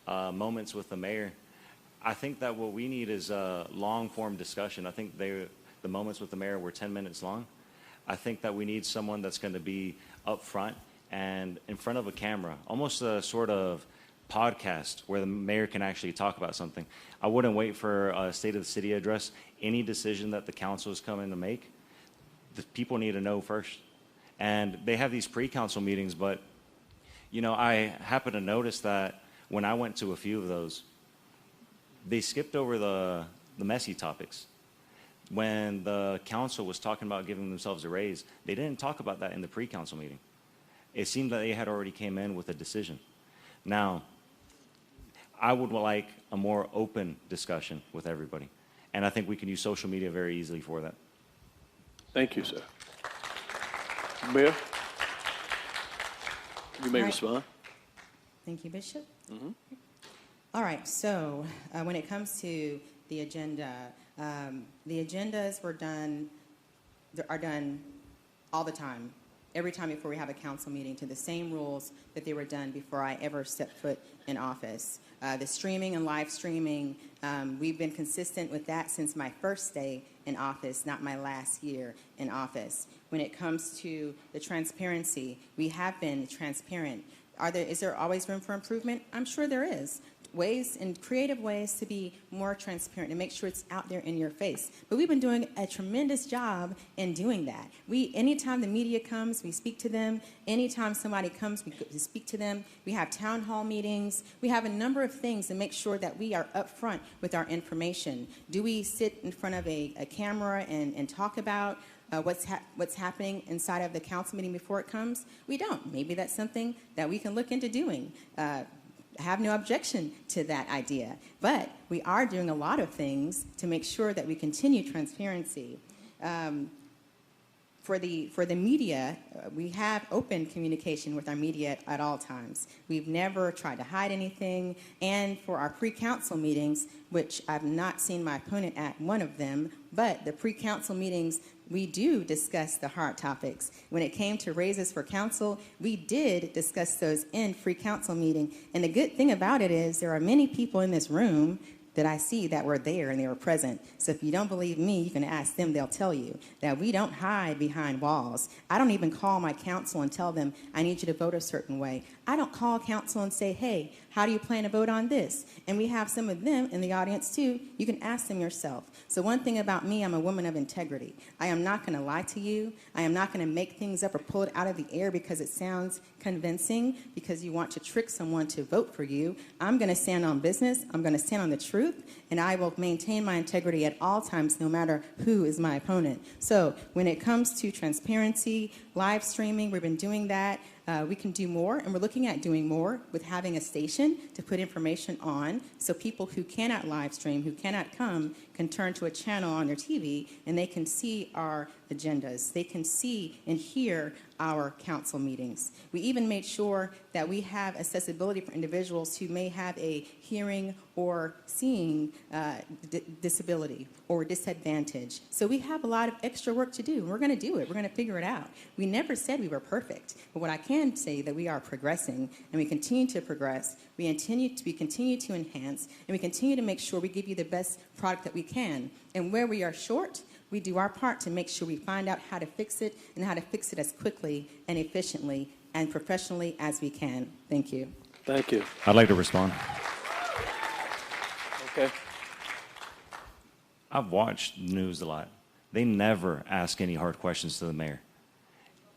Speaker 2: moments with the mayor. I think that what we need is a long-form discussion. I think the moments with the mayor were 10 minutes long. I think that we need someone that's going to be up front and in front of a camera, almost a sort of podcast where the mayor can actually talk about something. I wouldn't wait for a State of the City address. Any decision that the council is coming to make, the people need to know first. And they have these pre-council meetings, but, I happen to notice that when I went to a few of those, they skipped over the messy topics. When the council was talking about giving themselves a raise, they didn't talk about that in the pre-council meeting. It seemed that they had already came in with a decision. Now, I would like a more open discussion with everybody. And I think we can use social media very easily for that.
Speaker 1: Thank you, sir. Mayor, you may respond.
Speaker 3: Thank you, Bishop. All right, so when it comes to the agenda, the agendas are done all the time, every time before we have a council meeting, to the same rules that they were done before I ever stepped foot in office. The streaming and live streaming, we've been consistent with that since my first day in office, not my last year in office. When it comes to the transparency, we have been transparent. Is there always room for improvement? I'm sure there is. Ways and creative ways to be more transparent and make sure it's out there in your face. But we've been doing a tremendous job in doing that. Anytime the media comes, we speak to them. Anytime somebody comes, we speak to them. We have town hall meetings. We have a number of things to make sure that we are upfront with our information. Do we sit in front of a camera and talk about what's happening inside of the council meeting before it comes? We don't. Maybe that's something that we can look into doing. I have no objection to that idea. But we are doing a lot of things to make sure that we continue transparency. For the media, we have open communication with our media at all times. We've never tried to hide anything. And for our pre-council meetings, which I've not seen my opponent at one of them, but the pre-council meetings, we do discuss the hard topics. When it came to raises for council, we did discuss those in pre-council meeting. And the good thing about it is there are many people in this room that I see that were there and they were present. So if you don't believe me, you can ask them. They'll tell you that we don't hide behind walls. I don't even call my council and tell them, I need you to vote a certain way. I don't call council and say, hey, how do you plan to vote on this? And we have some of them in the audience too. You can ask them yourself. So one thing about me, I'm a woman of integrity. I am not going to lie to you. I am not going to make things up or pull it out of the air because it sounds convincing, because you want to trick someone to vote for you. I'm going to stand on business. I'm going to stand on the truth, and I will maintain my integrity at all times, no matter who is my opponent. So when it comes to transparency, live streaming, we've been doing that. We can do more, and we're looking at doing more with having a station to put information on, so people who cannot live stream, who cannot come, can turn to a channel on their TV and they can see our agendas. They can see and hear our council meetings. We even made sure that we have accessibility for individuals who may have a hearing or seeing disability or disadvantage. So we have a lot of extra work to do, and we're going to do it. We're going to figure it out. We never said we were perfect, but what I can say that we are progressing, and we continue to progress. We continue to enhance, and we continue to make sure we give you the best product that we can. And where we are short, we do our part to make sure we find out how to fix it, and how to fix it as quickly and efficiently and professionally as we can. Thank you.
Speaker 1: Thank you.
Speaker 2: I'd like to respond.
Speaker 1: Okay.
Speaker 2: I've watched news a lot. They never ask any hard questions to the mayor.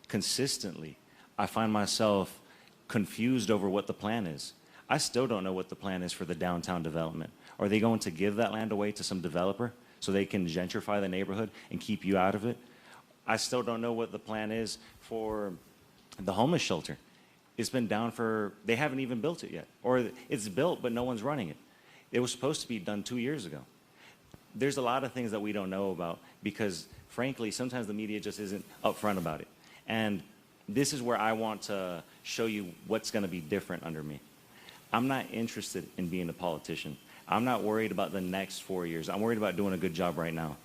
Speaker 2: Consistently, I find myself confused over what the plan is. I still don't know what the plan is for the downtown development. Are they going to give that land away to some developer so they can gentrify the neighborhood and keep you out of it? I still don't know what the plan is for the homeless shelter. It's been down they haven't even built it yet. Or it's built, but no one's running it. It was supposed to be done 2 years ago. There's a lot of things that we don't know about because, frankly, sometimes the media just isn't upfront about it. And this is where I want to show you what's going to be different under me. I'm not interested in being a politician. I'm not worried about the next 4 years. I'm worried about doing a good job right now.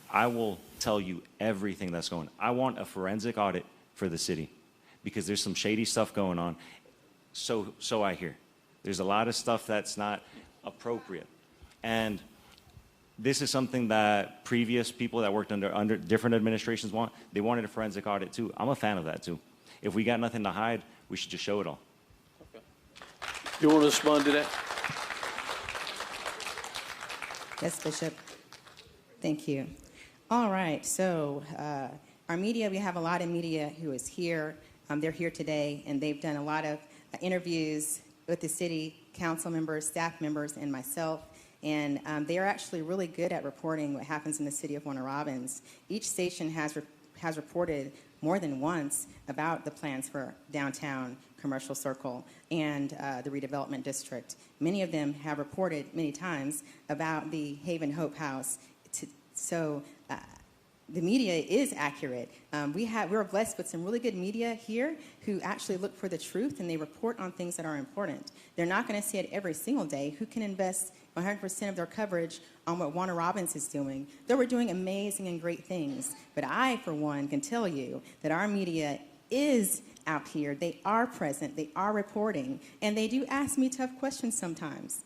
Speaker 2: I will tell you everything that's going on. I want a forensic audit for the city because there's some shady stuff going on. So I hear. There's a lot of stuff that's not appropriate. And this is something that previous people that worked under different administrations want. They wanted a forensic audit too. I'm a fan of that too. If we got nothing to hide, we should just show it all.
Speaker 1: Okay. You want to respond to that?
Speaker 3: Yes, Bishop. Thank you. All right, so our media, we have a lot of media who is here. They're here today, and they've done a lot of interviews with the city council members, staff members, and myself. And they are actually really good at reporting what happens in the city of Warner Robins. Each station has reported more than once about the plans for downtown commercial circle and the redevelopment district. Many of them have reported many times about the Haven Hope House. So the media is accurate. We're blessed with some really good media here who actually look for the truth, and they report on things that are important. They're not going to see it every single day. Who can invest 100% of their coverage on what Warner Robins is doing? Though we're doing amazing and great things. But I, for one, can tell you that our media is out here. They are present. They are reporting. And they do ask me tough questions sometimes.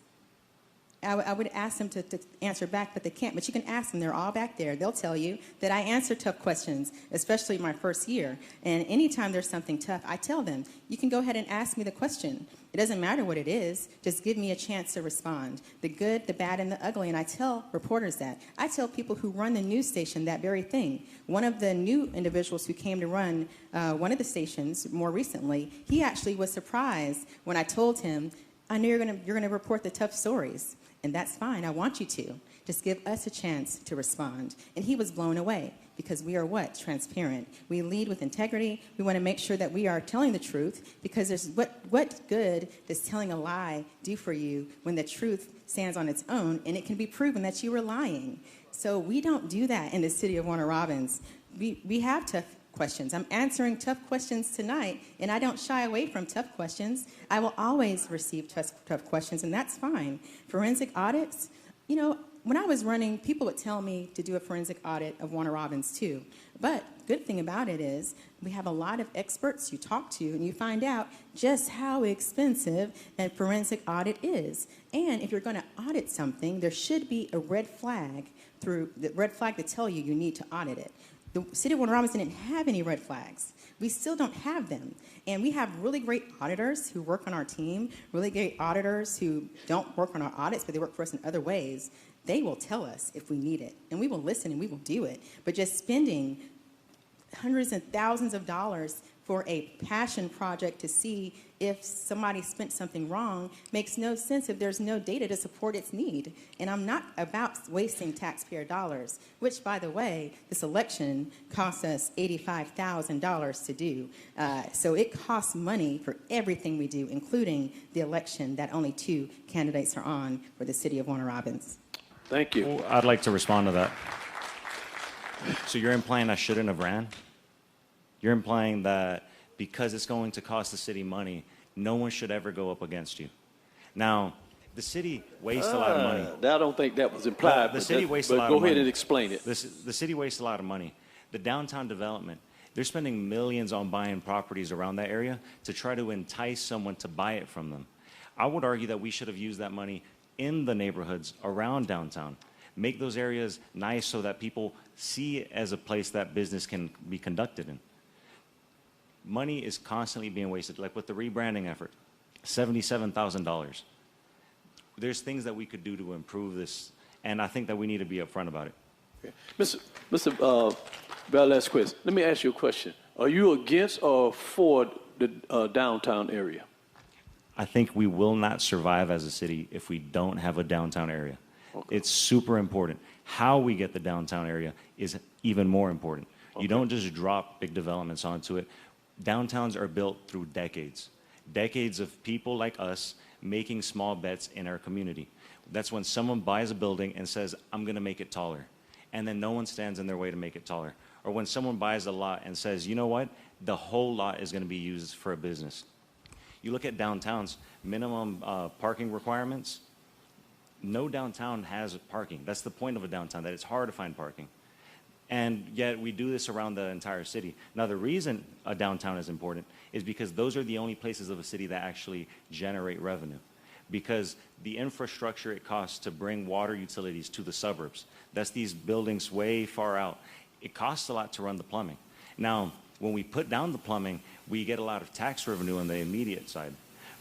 Speaker 3: I would ask them to answer back, but they can't. But you can ask them. They're all back there. They'll tell you that I answer tough questions, especially my first year. And anytime there's something tough, I tell them, you can go ahead and ask me the question. It doesn't matter what it is. Just give me a chance to respond. The good, the bad, and the ugly. And I tell reporters that. I tell people who run the news station that very thing. One of the new individuals who came to run one of the stations more recently, he actually was surprised when I told him, I know you're gonna report the tough stories. And that's fine. I want you to. Just give us a chance to respond. And he was blown away because we are what? Transparent. We lead with integrity. We want to make sure that we are telling the truth because there's what good does telling a lie do for you when the truth stands on its own and it can be proven that you were lying? So we don't do that in the city of Warner Robins. We have tough questions. I'm answering tough questions tonight, and I don't shy away from tough questions. I will always receive tough questions, and that's fine. Forensic audits, when I was running, people would tell me to do a forensic audit of Warner Robins too. But good thing about it is we have a lot of experts you talk to, and you find out just how expensive a forensic audit is. And if you're going to audit something, there should be a red flag to tell you you need to audit it. The city of Warner Robins didn't have any red flags. We still don't have them. And we have really great auditors who work on our team, really great auditors who don't work on our audits, but they work for us in other ways. They will tell us if we need it, and we will listen and we will do it. But just spending hundreds and thousands of dollars for a passion project to see if somebody spent something wrong makes no sense if there's no data to support its need. And I'm not about wasting taxpayer dollars, which, by the way, this election cost us $85,000 to do. So it costs money for everything we do, including the election that only 2 candidates are on for the city of Warner Robins.
Speaker 1: Thank you.
Speaker 2: Well, I'd like to respond to that. So you're implying I shouldn't have ran? You're implying that because it's going to cost the city money, no one should ever go up against you. Now, the city wastes a lot of money.
Speaker 1: I don't think that was implied.
Speaker 2: The city wastes a lot of money.
Speaker 1: Go ahead and explain it.
Speaker 2: The city wastes a lot of money. The downtown development, they're spending millions on buying properties around that area to try to entice someone to buy it from them. I would argue that we should have used that money in the neighborhoods around downtown. Make those areas nice so that people see it as a place that business can be conducted in. Money is constantly being wasted, like with the rebranding effort, $77,000. There's things that we could do to improve this, and I think that we need to be upfront about it.
Speaker 1: Okay. Mr. Velasquez, let me ask you a question. Are you against or for the downtown area?
Speaker 2: I think we will not survive as a city if we don't have a downtown area. Okay. It's super important. How we get the downtown area is even more important. Okay. You don't just drop big developments onto it. Downtowns are built through decades. Decades of people like us making small bets in our community. That's when someone buys a building and says, I'm going to make it taller. And then no one stands in their way to make it taller. Or when someone buys a lot and says, you know what, the whole lot is going to be used for a business. You look at downtowns, minimum parking requirements. No downtown has parking. That's the point of a downtown, that it's hard to find parking. And yet we do this around the entire city. Now, the reason a downtown is important is because those are the only places of a city that actually generate revenue. Because the infrastructure it costs to bring water utilities to the suburbs, that's these buildings way far out, it costs a lot to run the plumbing. Now, when we put down the plumbing, we get a lot of tax revenue on the immediate side.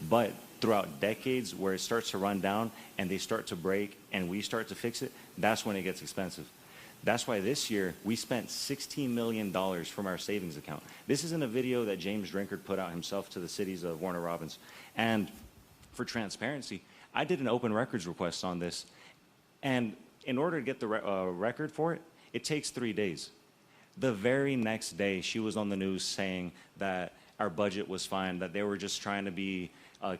Speaker 2: But throughout decades where it starts to run down and they start to break and we start to fix it, that's when it gets expensive. That's why this year we spent $16 million from our savings account. This isn't a video that James Drinkard put out himself to the cities of Warner Robins. And for transparency, I did an open records request on this. And in order to get the record for it, it takes 3 days. The very next day, she was on the news saying that our budget was fine, that they were just trying to be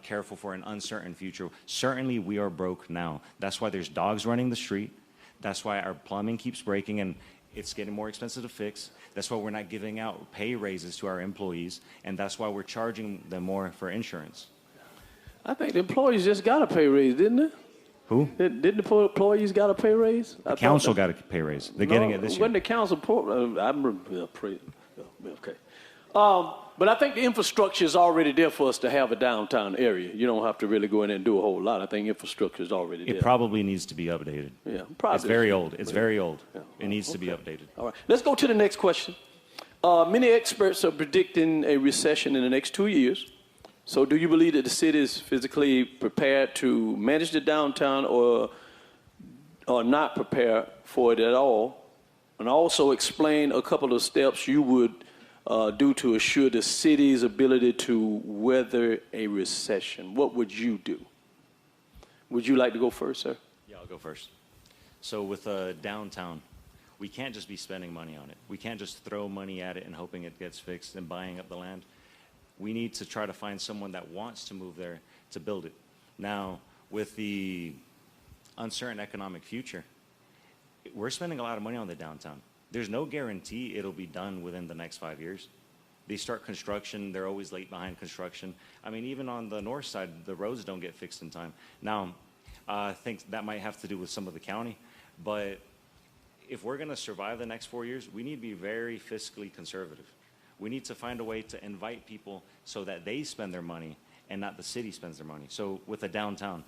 Speaker 2: careful for an uncertain future. Certainly, we are broke now. That's why there's dogs running the street. That's why our plumbing keeps breaking. And It's getting more expensive to fix. That's why we're not giving out pay raises to our employees, and that's why we're charging them more for insurance.
Speaker 1: I think the employees just got a pay raise, didn't they?
Speaker 2: Who?
Speaker 1: Didn't the employees got a pay raise?
Speaker 2: The council got a pay raise. They're getting it this year.
Speaker 1: When the council, okay. But I think the infrastructure is already there for us to have a downtown area. You don't have to really go in there and do a whole lot. I think infrastructure is already there.
Speaker 2: It probably needs to be updated.
Speaker 1: Yeah, probably.
Speaker 2: It's very old. It's very old.
Speaker 1: Yeah.
Speaker 2: It needs to be updated.
Speaker 1: All right. Let's go to the next question. Many experts are predicting a recession in the next 2 years. So do you believe that the city is physically prepared to manage the downtown or not prepared for it at all? And also explain a couple of steps you would do to assure the city's ability to weather a recession. What would you do? Would you like to go first, sir?
Speaker 2: Yeah, I'll go first. So with downtown, we can't just be spending money on it. We can't just throw money at it and hoping it gets fixed and buying up the land. We need to try to find someone that wants to move there to build it. Now, with the uncertain economic future, we're spending a lot of money on the downtown. There's no guarantee it'll be done within the next 5 years. They start construction, they're always late behind construction. I mean, even on the north side, the roads don't get fixed in time. Now, I think that might have to do with some of the county, but if we're gonna survive the next 4 years, we need to be very fiscally conservative. We need to find a way to invite people so that they spend their money and not the city spends their money. So with a downtown,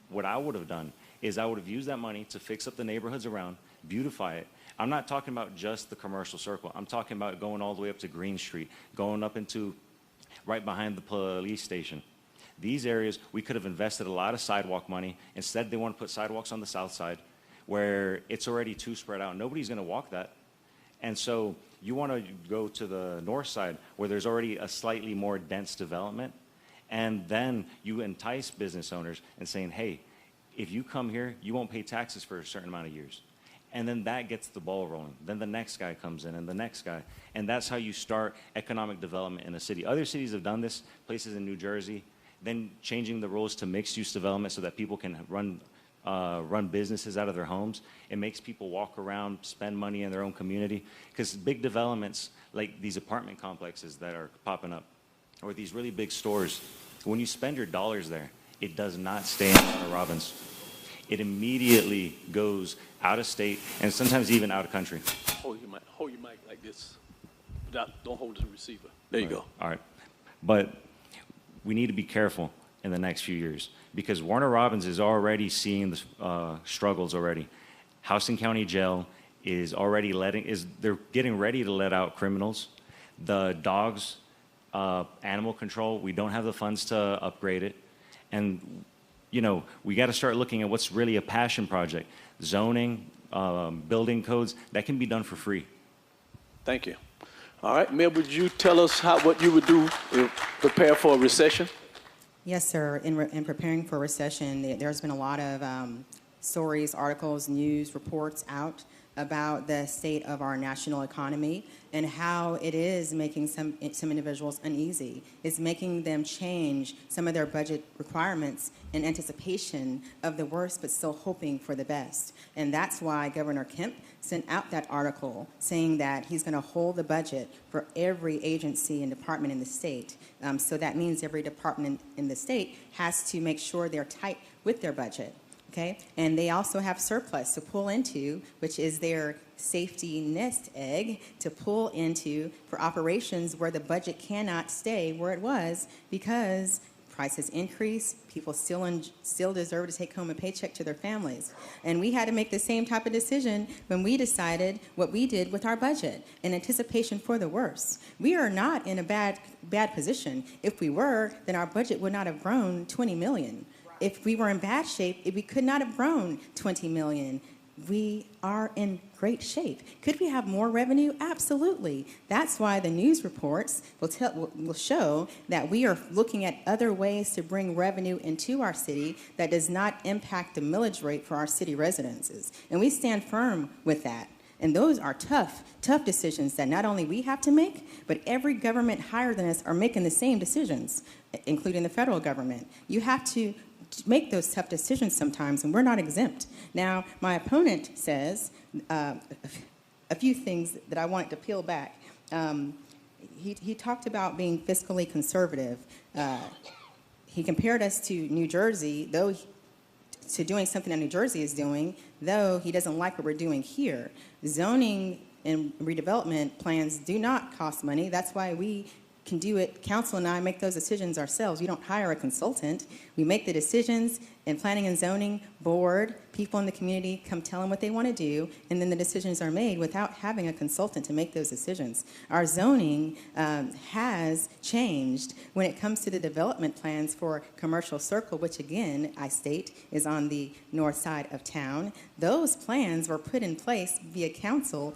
Speaker 2: what I would have done is I would have used that money to fix up the neighborhoods around, beautify it. I'm not talking about just the commercial circle. I'm talking about going all the way up to Green Street, going up into right behind the police station. These areas, we could have invested a lot of sidewalk money. Instead, they want to put sidewalks on the south side where it's already too spread out. Nobody's going to walk that. And so you want to go to the north side where there's already a slightly more dense development, and then you entice business owners and saying, hey, if you come here, you won't pay taxes for a certain amount of years. And then that gets the ball rolling. Then the next guy comes in and the next guy. And that's how you start economic development in a city. Other cities have done this, places in New Jersey, then changing the rules to mixed-use development so that people can run businesses out of their homes. It makes people walk around, spend money in their own community. Because big developments like these apartment complexes that are popping up, or these really big stores, when you spend your dollars there, it does not stay in Warner Robins. It immediately goes out of state and sometimes even out of country.
Speaker 1: Hold your mic like this. Don't hold the receiver. There you go.
Speaker 2: All right. But we need to be careful in the next few years because Warner Robins is already seeing the struggles already. Houston County Jail is already they're getting ready to let out criminals. The dogs, animal control, we don't have the funds to upgrade it. And, you know, we got to start looking at what's really a passion project. Zoning, building codes, that can be done for free.
Speaker 1: Thank you. All right, Mayor, would you tell us what you would do to prepare for a recession?
Speaker 3: Yes, sir. In preparing for a recession, there's been a lot of stories, articles, news, reports out about the state of our national economy and how it is making some individuals uneasy. It's making them change some of their budget requirements in anticipation of the worst, but still hoping for the best. And that's why Governor Kemp sent out that article saying that he's going to hold the budget for every agency and department in the state. So that means every department in the state has to make sure they're tight with their budget. Okay, and they also have surplus to pull into, which is their safety nest egg to pull into for operations where the budget cannot stay where it was because prices increase, people still deserve to take home a paycheck to their families. And we had to make the same type of decision when we decided what we did with our budget in anticipation for the worst. We are not in a bad position. If we were, then our budget would not have grown $20 million. If we were in bad shape, we could not have grown $20 million. We are in great shape. Could we have more revenue? Absolutely. That's why the news reports will show that we are looking at other ways to bring revenue into our city that does not impact the millage rate for our city residences. And we stand firm with that. And those are tough decisions that not only we have to make, but every government higher than us are making the same decisions, including the federal government. You have to make those tough decisions sometimes, and we're not exempt. Now, my opponent says, a few things that I wanted to peel back. He talked about being fiscally conservative. He compared us to New Jersey, to doing something that New Jersey is doing, though he doesn't like what we're doing here. Zoning and redevelopment plans do not cost money. That's why we can do it. Council and I make those decisions ourselves. We don't hire a consultant. We make the decisions, and planning and zoning board, people in the community come tell them what they want to do, and then the decisions are made without having a consultant to make those decisions. Our zoning has changed when it comes to the development plans for Commercial Circle, which again, I state, is on the north side of town. Those plans were put in place via council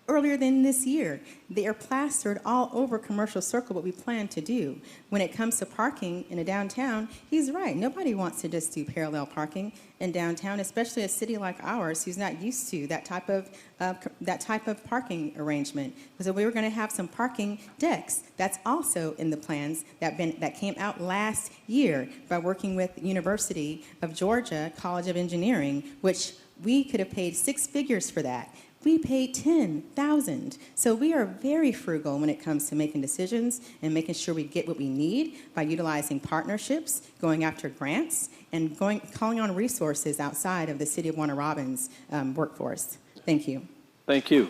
Speaker 3: earlier than this year. They are plastered all over Commercial Circle, what we plan to do. When it comes to parking in a downtown, he's right. Nobody wants to just do parallel parking in downtown, especially a city like ours who's not used to that type of parking arrangement. So we were going to have some parking decks. That's also in the plans that came out last year by working with University of Georgia College of Engineering, which we could have paid 6 figures for that. We paid $10,000. So we are very frugal when it comes to making decisions and making sure we get what we need by utilizing partnerships, going after grants, and calling on resources outside of the City of Warner Robins workforce. Thank you.
Speaker 1: Thank you.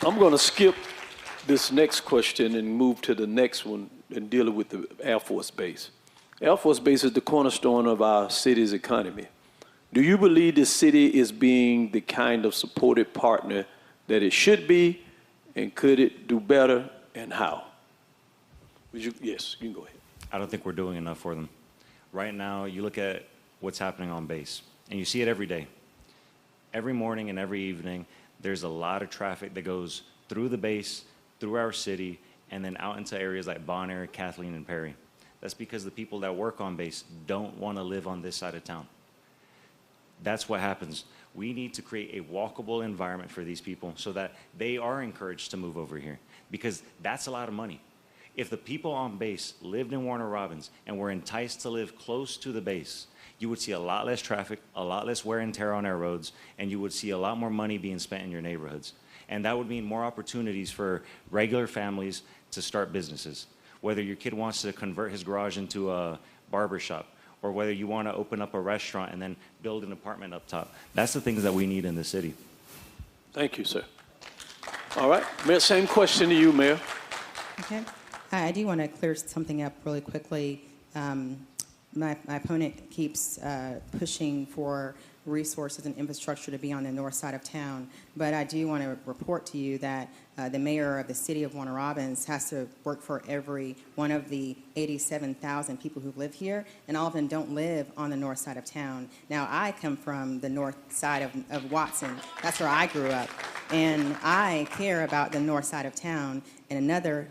Speaker 1: I'm going to skip this next question and move to the next one and deal with the Air Force Base. Air Force Base is the cornerstone of our city's economy. Do you believe the city is being the kind of supported partner that it should be, and could it do better, and how? Yes, you can go ahead.
Speaker 2: I don't think we're doing enough for them. Right now, you look at what's happening on base, and you see it every day. Every morning and every evening, there's a lot of traffic that goes through the base, through our city, and then out into areas like Bon Air, Kathleen, and Perry. That's because the people that work on base don't want to live on this side of town. That's what happens. We need to create a walkable environment for these people so that they are encouraged to move over here, because that's a lot of money. If the people on base lived in Warner Robins and were enticed to live close to the base, you would see a lot less traffic, a lot less wear and tear on our roads, and you would see a lot more money being spent in your neighborhoods. And that would mean more opportunities for regular families to start businesses. Whether your kid wants to convert his garage into a barber shop, or whether you want to open up a restaurant and then build an apartment up top. That's the things that we need in the city.
Speaker 1: Thank you, sir. All right, Mayor, same question to you, Mayor.
Speaker 3: Okay. I do want to clear something up really quickly. My opponent keeps pushing for resources and infrastructure to be on the north side of town, but I do want to report to you that the mayor of the city of Warner Robins has to work for every one of the 87,000 people who live here, and all of them don't live on the north side of town. Now, I come from the north side of Watson. That's where I grew up, and I care about the north side of town. And another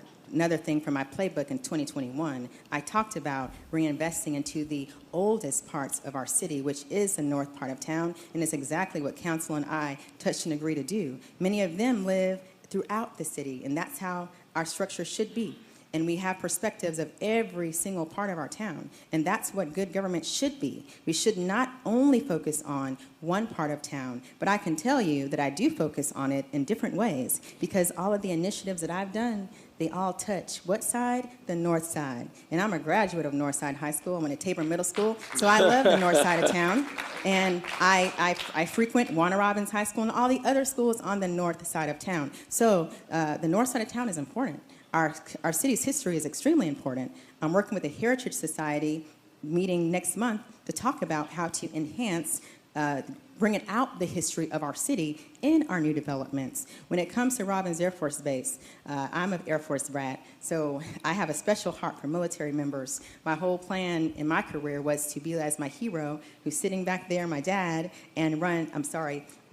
Speaker 3: thing from my playbook in 2021, I talked about reinvesting into the oldest parts of our city, which is the north part of town, and it's exactly what council and I touched and agreed to do. Many of them live throughout the city, and that's how our structure should be. And we have perspectives of every single part of our town, and that's what good government should be. We should not only focus on one part of town, but I can tell you that I do focus on it in different ways, because all of the initiatives that I've done, they all touch what side? The north side. And I'm a graduate of Northside High School. I went to Tabor Middle School, so I love the north side of town. And I frequent Warner Robins High School and all the other schools on the north side of town. So the north side of town is important. Our city's history is extremely important. I'm working with the Heritage Society meeting next month to talk about how to enhance bringing out the history of our city in our new developments. When it comes to Robins Air Force Base, I'm an Air Force brat, so I have a special heart for military members. My whole plan in my career was to be as my hero, who's sitting back there, my dad, and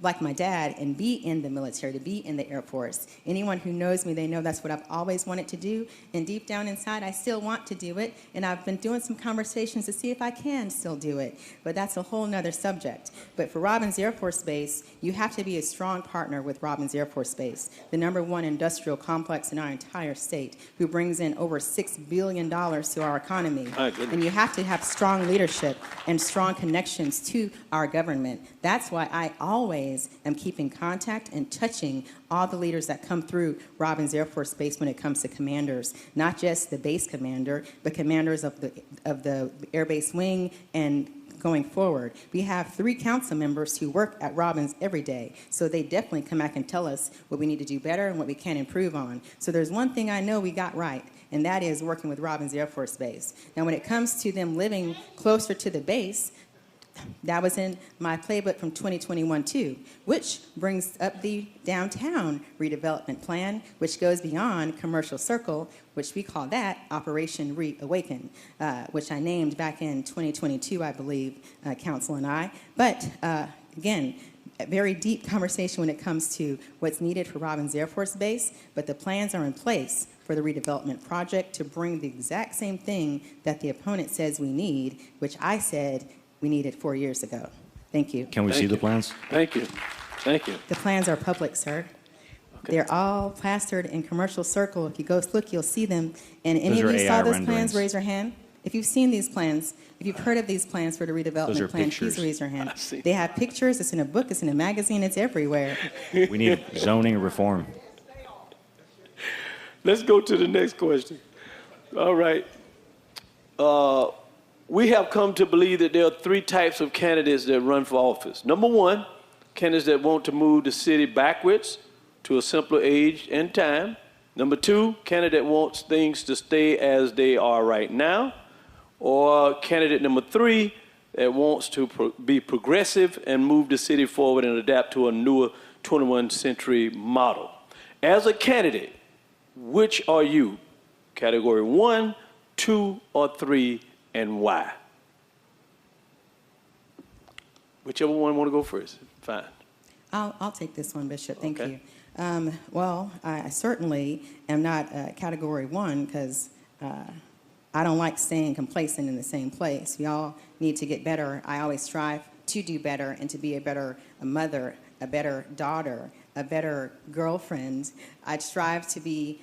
Speaker 3: like my dad, and be in the military, to be in the Air Force. Anyone who knows me, they know that's what I've always wanted to do, and deep down inside, I still want to do it, and I've been doing some conversations to see if I can still do it, but that's a whole nother subject. But for Robins Air Force Base, you have to be a strong partner with Robins Air Force Base, the #1 industrial complex in our entire state, who brings in over $6 billion to our economy. And you have to have strong leadership and strong connections to our government. That's why I always always am keeping contact and touching all the leaders that come through Robins Air Force Base when it comes to commanders, not just the base commander, but commanders of the Air Base Wing and going forward. We have 3 council members who work at Robins every day, so they definitely come back and tell us what we need to do better and what we can improve on. So there's one thing I know we got right, and that is working with Robins Air Force Base. Now, when it comes to them living closer to the base, that was in my playbook from 2021 too, which brings up the downtown redevelopment plan, which goes beyond Commercial Circle, which we call that Operation Reawaken, which I named back in 2022, I believe, Council and I. But again, a very deep conversation when it comes to what's needed for Robins Air Force Base, but the plans are in place for the redevelopment project to bring the exact same thing that the opponent says we need, which I said we needed 4 years ago. Thank you.
Speaker 2: Can we see the plans?
Speaker 1: Thank you. Thank you.
Speaker 3: The plans are public, sir. Okay. They're all plastered in Commercial Circle. If you go look, you'll see them. And any of you saw those plans, raise your hand. If you've seen these plans, if you've heard of these plans for the redevelopment plan, please raise your hand. They have pictures. It's in a book. It's in a magazine. It's everywhere.
Speaker 2: We need zoning reform.
Speaker 1: Let's go to the next question. All right. We have come to believe that there are 3 types of candidates that run for office. Number 1, candidates that want to move the city backwards to a simpler age and time. Number 2, candidate wants things to stay as they are right now. Or candidate number 3 that wants to be progressive and move the city forward and adapt to a newer 21st century model. As a candidate, which are you? Category 1, 2, or 3, and why? Whichever one want to go first. Fine.
Speaker 3: I'll take this one, Bishop. Thank you. Well, I certainly am not Category 1 because I don't like staying complacent in the same place. We all need to get better. I always strive to do better and to be a better mother, a better daughter, a better girlfriend. I strive to be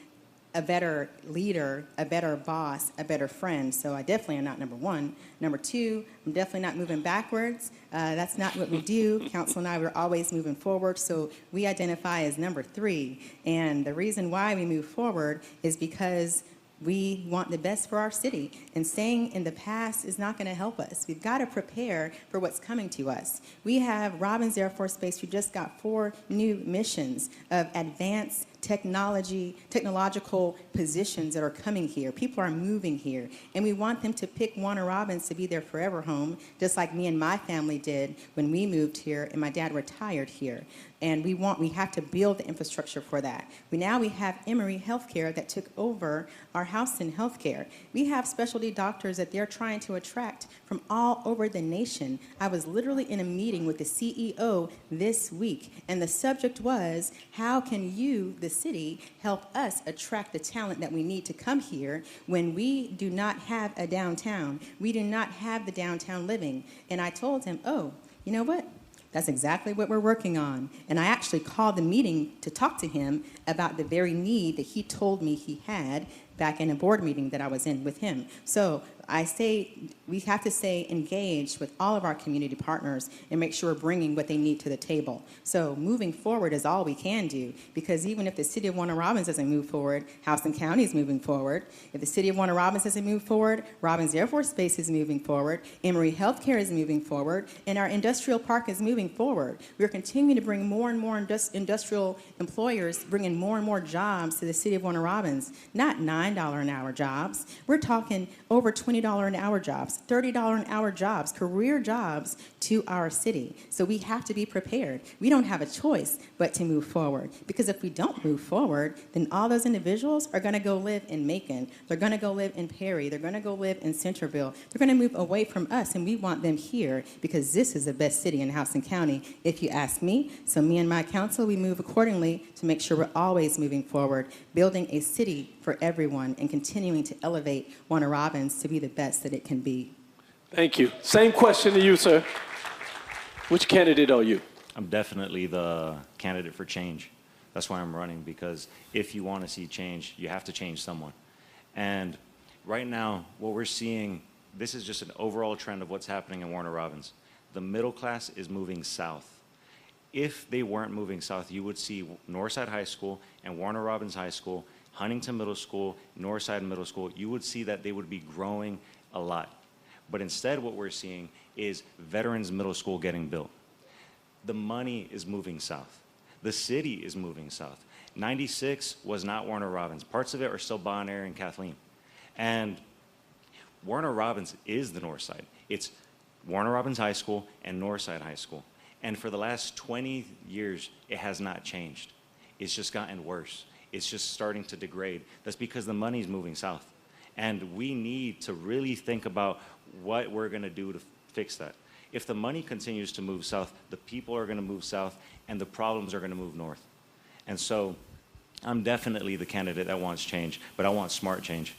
Speaker 3: a better leader, a better boss, a better friend. So I definitely am not number 1. Number 2, I'm definitely not moving backwards. That's not what we do. Council and I, we're always moving forward. So we identify as number 3. And the reason why we move forward is because we want the best for our city, and staying in the past is not going to help us. We've got to prepare for what's coming to us. We have Robins Air Force Base, who just got 4 new missions of advanced technological positions that are coming here. People are moving here, and we want them to pick Warner Robins to be their forever home, just like me and my family did when we moved here and my dad retired here. And we have to build the infrastructure for that. We have Emory Healthcare that took over our Houston Healthcare. We have specialty doctors that they're trying to attract from all over the nation. I was literally in a meeting with the CEO this week, and the subject was, how can you, the city, help us attract the talent that we need to come here when we do not have a downtown? We do not have the downtown living. And I told him, oh, you know what? That's exactly what we're working on. And I actually called the meeting to talk to him about the very need that he told me he had back in a board meeting that I was in with him. So I say we have to stay engaged with all of our community partners and make sure we're bringing what they need to the table. So moving forward is all we can do, because even if the city of Warner Robins doesn't move forward, Houston County is moving forward. If the city of Warner Robins doesn't move forward, Robins Air Force Base is moving forward, Emory Healthcare is moving forward, and our industrial park is moving forward. We're continuing to bring more and more industrial employers, bringing more and more jobs to the city of Warner Robins, not $9 an hour jobs. We're talking over $20 an hour jobs, $30 an hour jobs, career jobs to our city. So we have to be prepared. We don't have a choice but to move forward, because if we don't move forward, then all those individuals are going to go live in Macon. They're going to go live in Perry. They're going to go live in Centerville. They're going to move away from us, and we want them here because this is the best city in Houston County, if you ask me. So me and my council, we move accordingly to make sure we're always moving forward, building a city for everyone and continuing to elevate Warner Robins to be the best that it can be.
Speaker 1: Thank you. Same question to you, sir. Which candidate are you?
Speaker 2: I'm definitely the candidate for change. That's why I'm running, because if you want to see change, you have to change someone. And right now, what we're seeing, this is just an overall trend of what's happening in Warner Robins. The middle class is moving south. If they weren't moving south, you would see Northside High School and Warner Robins High School, Huntington Middle School, Northside Middle School, you would see that they would be growing a lot. But instead what we're seeing is Veterans Middle School getting built. The money is moving south. The city is moving south. 96 was not Warner Robins. Parts of it are still Bon Air and Kathleen. And Warner Robins is the North Side. It's Warner Robins High School and Northside High School. And for the last 20 years, it has not changed. It's just gotten worse. It's just starting to degrade. That's because the money's moving south. And we need to really think about what we're going to do to fix that. If the money continues to move south, the people are going to move south, and the problems are going to move north. And so I'm definitely the candidate that wants change, but I want smart change.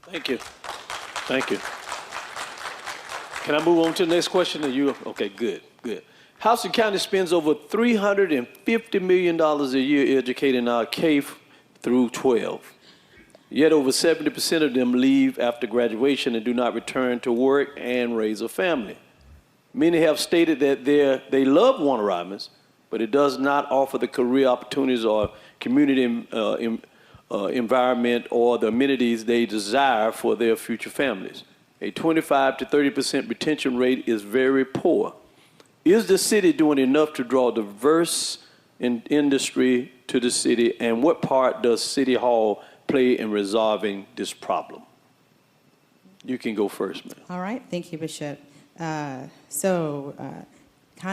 Speaker 1: Thank you. Thank you. Can I move on to the next question? Okay, good, good. Houston County spends over $350 million a year educating our K through 12. Yet over 70% of them leave after graduation and do not return to work and raise a family. Many have stated that they love Warner Robins, but it does not offer the career opportunities or community environment or the amenities they desire for their future families. A 25 to 30% retention rate is very poor. Is the city doing enough to draw diverse industry to the city, and what part does City Hall play in resolving this problem? You can go first, ma'am.
Speaker 3: All right. Thank you, Bishop. Kind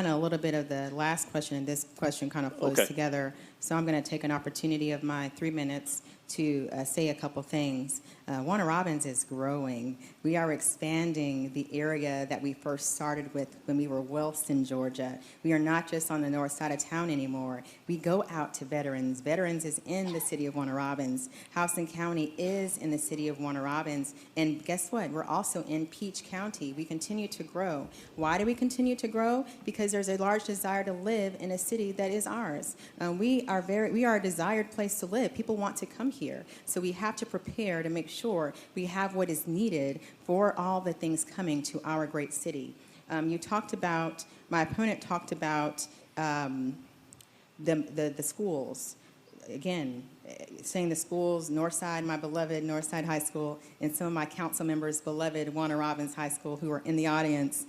Speaker 3: of a little bit of the last question and this question kind of flows together. So I'm going to take an opportunity of my 3 minutes to say a couple things. Warner Robins is growing. We are expanding the area that we first started with when we were Wellston, Georgia. We are not just on the north side of town anymore. We go out to Veterans. Veterans is in the city of Warner Robins. Houston County is in the city of Warner Robins. And guess what? We're also in Peach County. We continue to grow. Why do we continue to grow? Because there's a large desire to live in a city that is ours. We are a desired place to live. People want to come here. So we have to prepare to make sure we have what is needed for all the things coming to our great city. My opponent talked about the schools. Again, saying the schools, Northside, my beloved Northside High School, and some of my council members' beloved Warner Robins High School who are in the audience.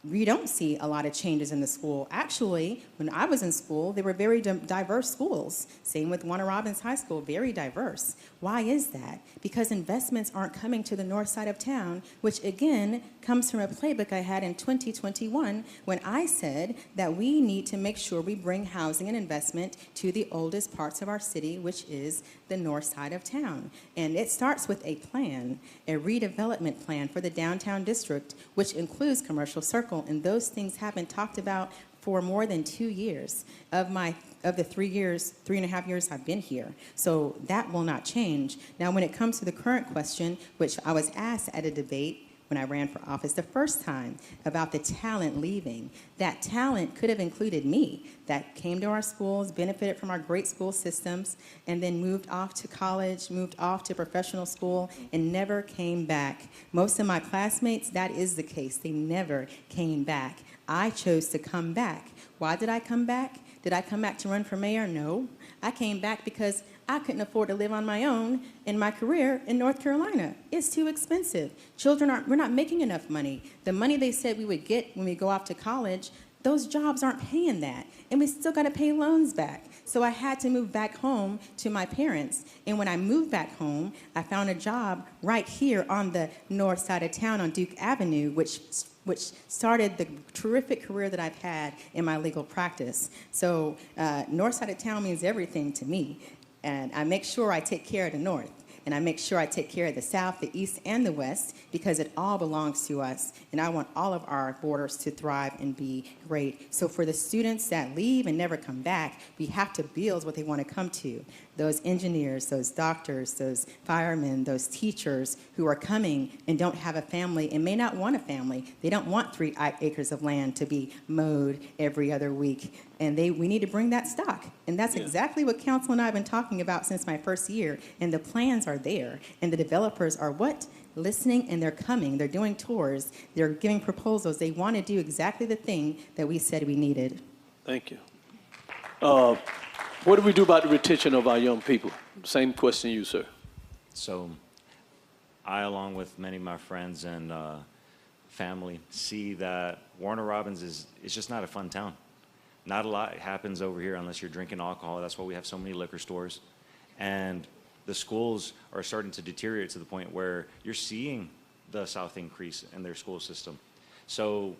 Speaker 3: We don't see a lot of changes in the school. Actually, when I was in school, they were very diverse schools. Same with Warner Robins High School, very diverse. Why is that? Because investments aren't coming to the north side of town, which again comes from a playbook I had in 2021 when I said that we need to make sure we bring housing and investment to the oldest parts of our city, which is the north side of town. And it starts with a plan, a redevelopment plan for the downtown district, which includes Commercial Circle, and those things have been talked about for more than 2 years of the 3.5 years I've been here. So that will not change. Now, when it comes to the current question, which I was asked at a debate when I ran for office the first time about the talent leaving, that talent could have included me, that came to our schools, benefited from our great school systems, and then moved off to college, moved off to professional school, and never came back. Most of my classmates, that is the case. They never came back. I chose to come back. Why did I come back? Did I come back to run for mayor? No. I came back because I couldn't afford to live on my own in my career in North Carolina. It's too expensive. We're not making enough money. The money they said we would get when we go off to college, those jobs aren't paying that. And we still got to pay loans back. So I had to move back home to my parents. And when I moved back home, I found a job right here on the north side of town on Duke Avenue, which started the terrific career that I've had in my legal practice. So north side of town means everything to me. And I make sure I take care of the north. And I make sure I take care of the south, the east, and the west, because it all belongs to us. And I want all of our borders to thrive and be great. So for the students that leave and never come back, we have to build what they want to come to. Those engineers, those doctors, those firemen, those teachers who are coming and don't have a family and may not want a family. They don't want 3 acres of land to be mowed every other week. And we need to bring that stock. And that's exactly what council and I have been talking about since my first year. And the plans are there. And the developers are what? Listening, and they're coming. They're doing tours. They're giving proposals. They want to do exactly the thing that we said we needed.
Speaker 1: Thank you. What do we do about the retention of our young people? Same question to you, sir.
Speaker 2: So I, along with many of my friends and family, see that Warner Robins is just not a fun town. Not a lot happens over here unless you're drinking alcohol. That's why we have so many liquor stores. And the schools are starting to deteriorate to the point where you're seeing the South increase in their school system. So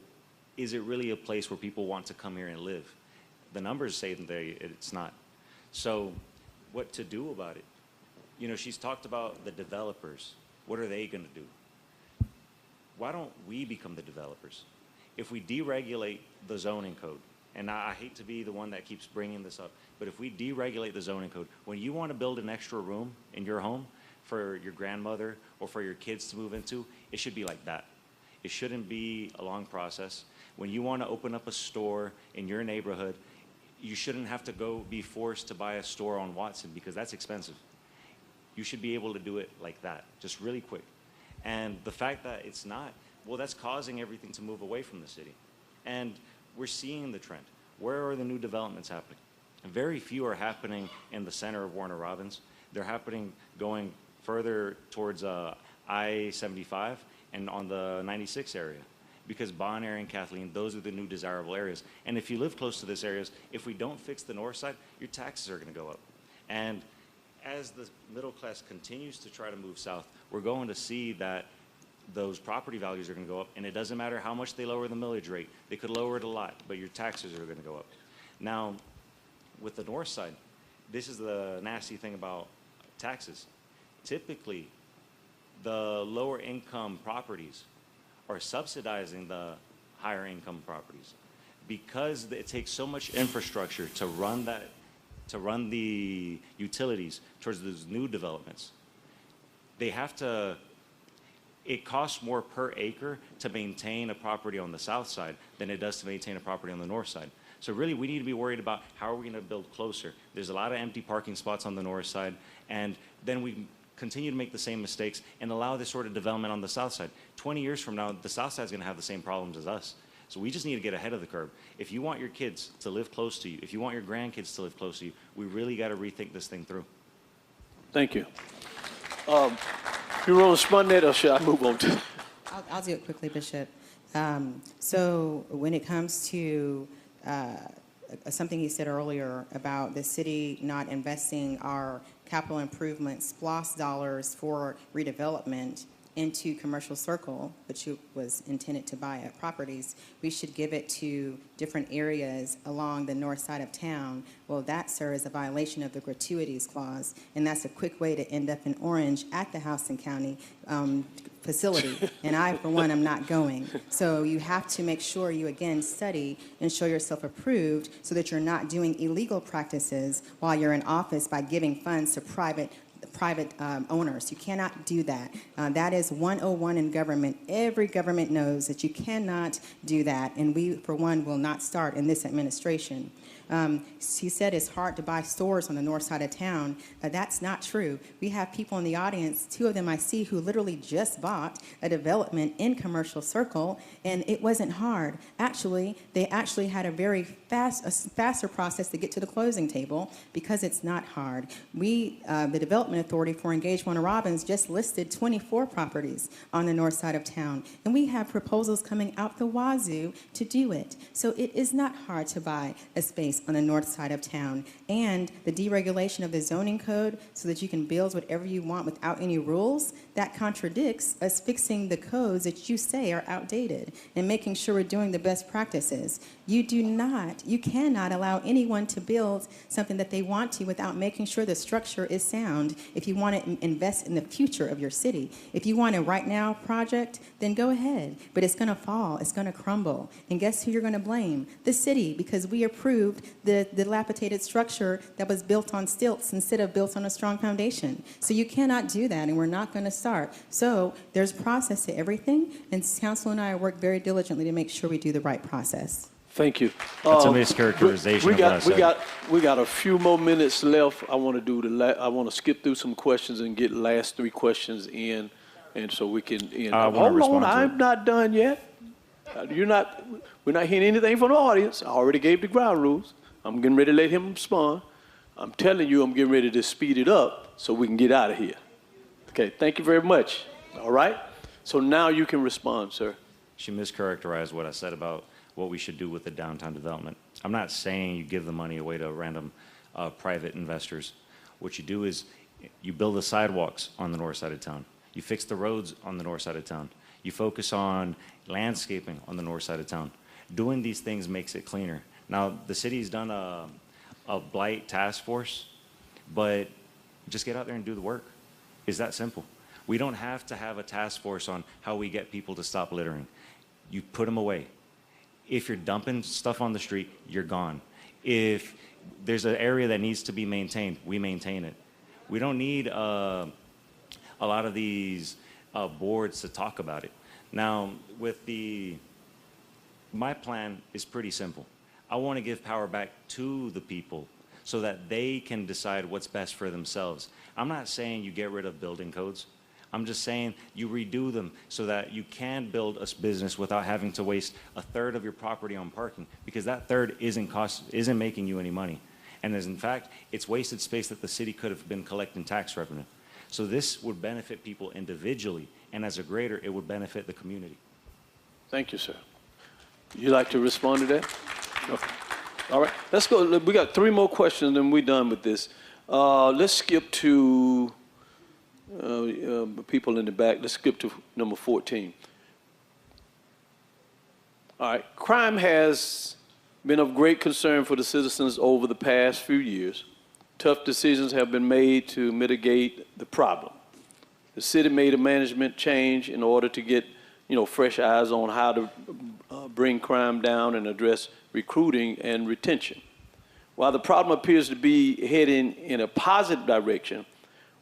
Speaker 2: is it really a place where people want to come here and live? The numbers say that it's not. So what to do about it? You know, she's talked about the developers. What are they going to do? Why don't we become the developers? If we deregulate the zoning code, and I hate to be the one that keeps bringing this up, but if we deregulate the zoning code, when you want to build an extra room in your home for your grandmother or for your kids to move into, it should be like that. It shouldn't be a long process. When you want to open up a store in your neighborhood, you shouldn't have to be forced to buy a store on Watson because that's expensive. You should be able to do it like that, just really quick. And the fact that it's not, well, that's causing everything to move away from the city. And we're seeing the trend. Where are the new developments happening? Very few are happening in the center of Warner Robins. They're happening going further towards I-75 and on the 96 area. Because Bon Air and Kathleen, those are the new desirable areas. And if you live close to these areas, if we don't fix the north side, your taxes are going to go up. And as the middle class continues to try to move south, we're going to see that those property values are going to go up, and it doesn't matter how much they lower the millage rate. They could lower it a lot, but your taxes are going to go up. Now, with the north side, this is the nasty thing about taxes. Typically, the lower income properties are subsidizing the higher income properties because it takes so much infrastructure to run the utilities towards those new developments. They have to. It costs more per acre to maintain a property on the south side than it does to maintain a property on the north side. So really, we need to be worried about how are we going to build closer. There's a lot of empty parking spots on the north side, and then we continue to make the same mistakes and allow this sort of development on the south side. 20 years from now, the south side is going to have the same problems as us. So we just need to get ahead of the curve. If you want your kids to live close to you, if you want your grandkids to live close to you, we really got to rethink this thing through.
Speaker 1: Thank you. You want to respond to that, or should I move on to?
Speaker 3: I'll do it quickly, Bishop. So when it comes to something you said earlier about the city not investing our capital improvements, SPLOST dollars for redevelopment into Commercial Circle, which was intended to buy up properties, we should give it to different areas along the north side of town. Well, that, sir, is a violation of the gratuities clause, and that's a quick way to end up in Orange at the Houston County facility. And I, for one, am not going. So you have to make sure you, again, study and show yourself approved so that you're not doing illegal practices while you're in office by giving funds to private owners. You cannot do that. That is 101 in government. Every government knows that you cannot do that, and we, for one, will not start in this administration. He said it's hard to buy stores on the north side of town. That's not true. We have people in the audience, two of them I see, who literally just bought a development in Commercial Circle, and it wasn't hard. Actually, they actually had a faster process to get to the closing table because it's not hard. We, the Development Authority for Engage Warner Robins, just listed 24 properties on the north side of town, and we have proposals coming out the wazoo to do it. So it is not hard to buy a space on the north side of town. And the deregulation of the zoning code so that you can build whatever you want without any rules, that contradicts us fixing the codes that you say are outdated and making sure we're doing the best practices. You cannot allow anyone to build something that they want to without making sure the structure is sound if you want to invest in the future of your city. If you want a right now project, then go ahead. But it's going to fall. It's going to crumble. And guess who you're going to blame? The city, because we approved the dilapidated structure that was built on stilts instead of built on a strong foundation. So you cannot do that, and we're not going to start. So there's process to everything, and council and I work very diligently to make sure we do the right process.
Speaker 1: Thank you.
Speaker 2: That's a mischaracterization of what I said.
Speaker 1: We got a few more minutes left. I want to skip through some questions and get last three questions in, and so we can.
Speaker 2: I want to respond to it.
Speaker 1: I'm not done yet. We're not hearing anything from the audience. I already gave the ground rules. I'm getting ready to let him respond. I'm telling you, I'm getting ready to speed it up so we can get out of here. Okay, thank you very much. All right? So now you can respond, sir.
Speaker 2: She mischaracterized what I said about what we should do with the downtown development. I'm not saying you give the money away to random private investors. What you do is you build the sidewalks on the north side of town. You fix the roads on the north side of town. You focus on landscaping on the north side of town. Doing these things makes it cleaner. Now, the city's done a blight task force, but just get out there and do the work. It's that simple. We don't have to have a task force on how we get people to stop littering. You put them away. If you're dumping stuff on the street, you're gone. If there's an area that needs to be maintained, we maintain it. We don't need a lot of these boards to talk about it. Now, my plan is pretty simple. I want to give power back to the people so that they can decide what's best for themselves. I'm not saying you get rid of building codes. I'm just saying you redo them so that you can build a business without having to waste a third of your property on parking, because that third isn't making you any money. And as in fact, it's wasted space that the city could have been collecting tax revenue. So this would benefit people individually, and as a greater, it would benefit the community.
Speaker 1: Thank you, sir. Would you like to respond to that? Okay. All right, let's go. We got 3 more questions, and we're done with this. Let's skip to people in the back. Let's skip to number 14. All right, crime has been of great concern for the citizens over the past few years. Tough decisions have been made to mitigate the problem. The city made a management change in order to get, fresh eyes on how to bring crime down and address recruiting and retention. While the problem appears to be heading in a positive direction,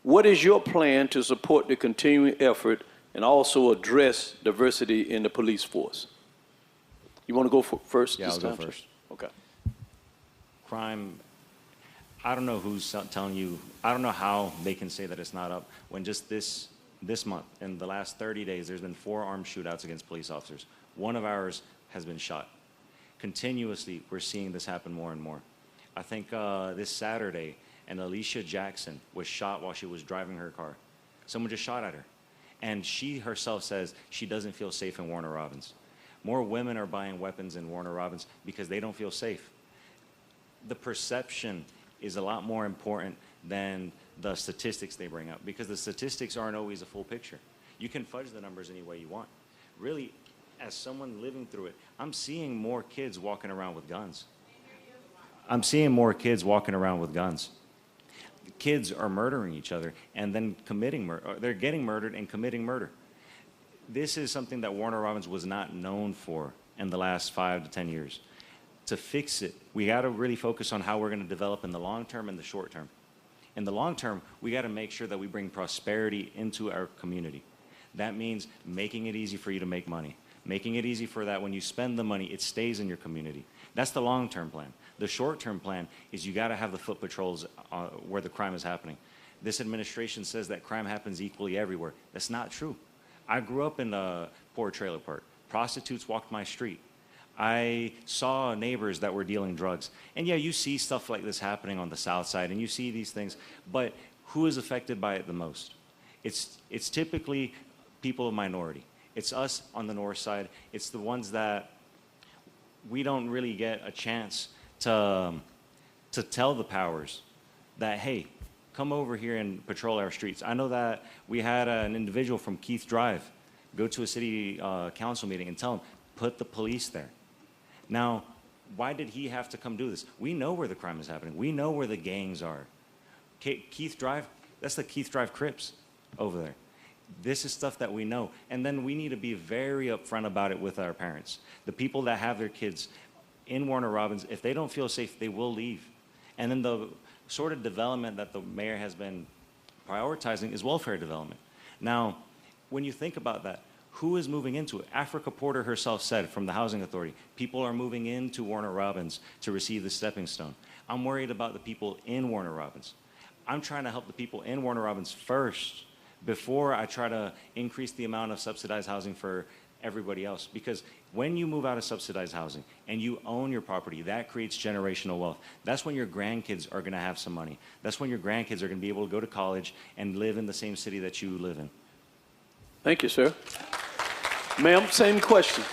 Speaker 1: what is your plan to support the continuing effort and also address diversity in the police force? You want to go first?
Speaker 2: Yeah, I'll go first.
Speaker 1: Okay.
Speaker 2: Crime, I don't know who's telling you, I don't know how they can say that it's not up when just this month, in the last 30 days, there's been 4 armed shootouts against police officers. One of ours has been shot. Continuously, we're seeing this happen more and more. I think this Saturday, and Alicia Jackson was shot while she was driving her car. Someone just shot at her. And she herself says she doesn't feel safe in Warner Robins. More women are buying weapons in Warner Robins because they don't feel safe. The perception is a lot more important than the statistics they bring up, because the statistics aren't always a full picture. You can fudge the numbers any way you want. Really, as someone living through it, I'm seeing more kids walking around with guns. I'm seeing more kids walking around with guns. Kids are murdering each other and then committing murder. They're getting murdered and committing murder. This is something that Warner Robins was not known for in the last 5 to 10 years. To fix it, we got to really focus on how we're going to develop in the long term and the short term. In the long term, we got to make sure that we bring prosperity into our community. That means making it easy for you to make money, making it easy for that when you spend the money, it stays in your community. That's the long-term plan. The short-term plan is you got to have the foot patrols where the crime is happening. This administration says that crime happens equally everywhere. That's not true. I grew up in a poor trailer park. Prostitutes walked my street. I saw neighbors that were dealing drugs. And yeah, you see stuff like this happening on the south side, and you see these things, but who is affected by it the most? It's typically people of minority. It's us on the north side. It's the ones that we don't really get a chance to tell the powers that, hey, come over here and patrol our streets. I know that we had an individual from Keith Drive go to a city council meeting and tell them, put the police there. Now, why did he have to come do this? We know where the crime is happening. We know where the gangs are. Keith Drive, that's the Keith Drive Crips over there. This is stuff that we know. And then we need to be very upfront about it with our parents. The people that have their kids in Warner Robins, if they don't feel safe, they will leave. And then the sort of development that the mayor has been prioritizing is welfare development. Now, when you think about that, who is moving into it? Africa Porter herself said from the Housing Authority, people are moving into Warner Robins to receive the stepping stone. I'm worried about the people in Warner Robins. I'm trying to help the people in Warner Robins first before I try to increase the amount of subsidized housing for everybody else. Because when you move out of subsidized housing and you own your property, that creates generational wealth. That's when your grandkids are going to have some money. That's when your grandkids are going to be able to go to college and live in the same city that you live in.
Speaker 1: Thank you, sir. Ma'am, same question.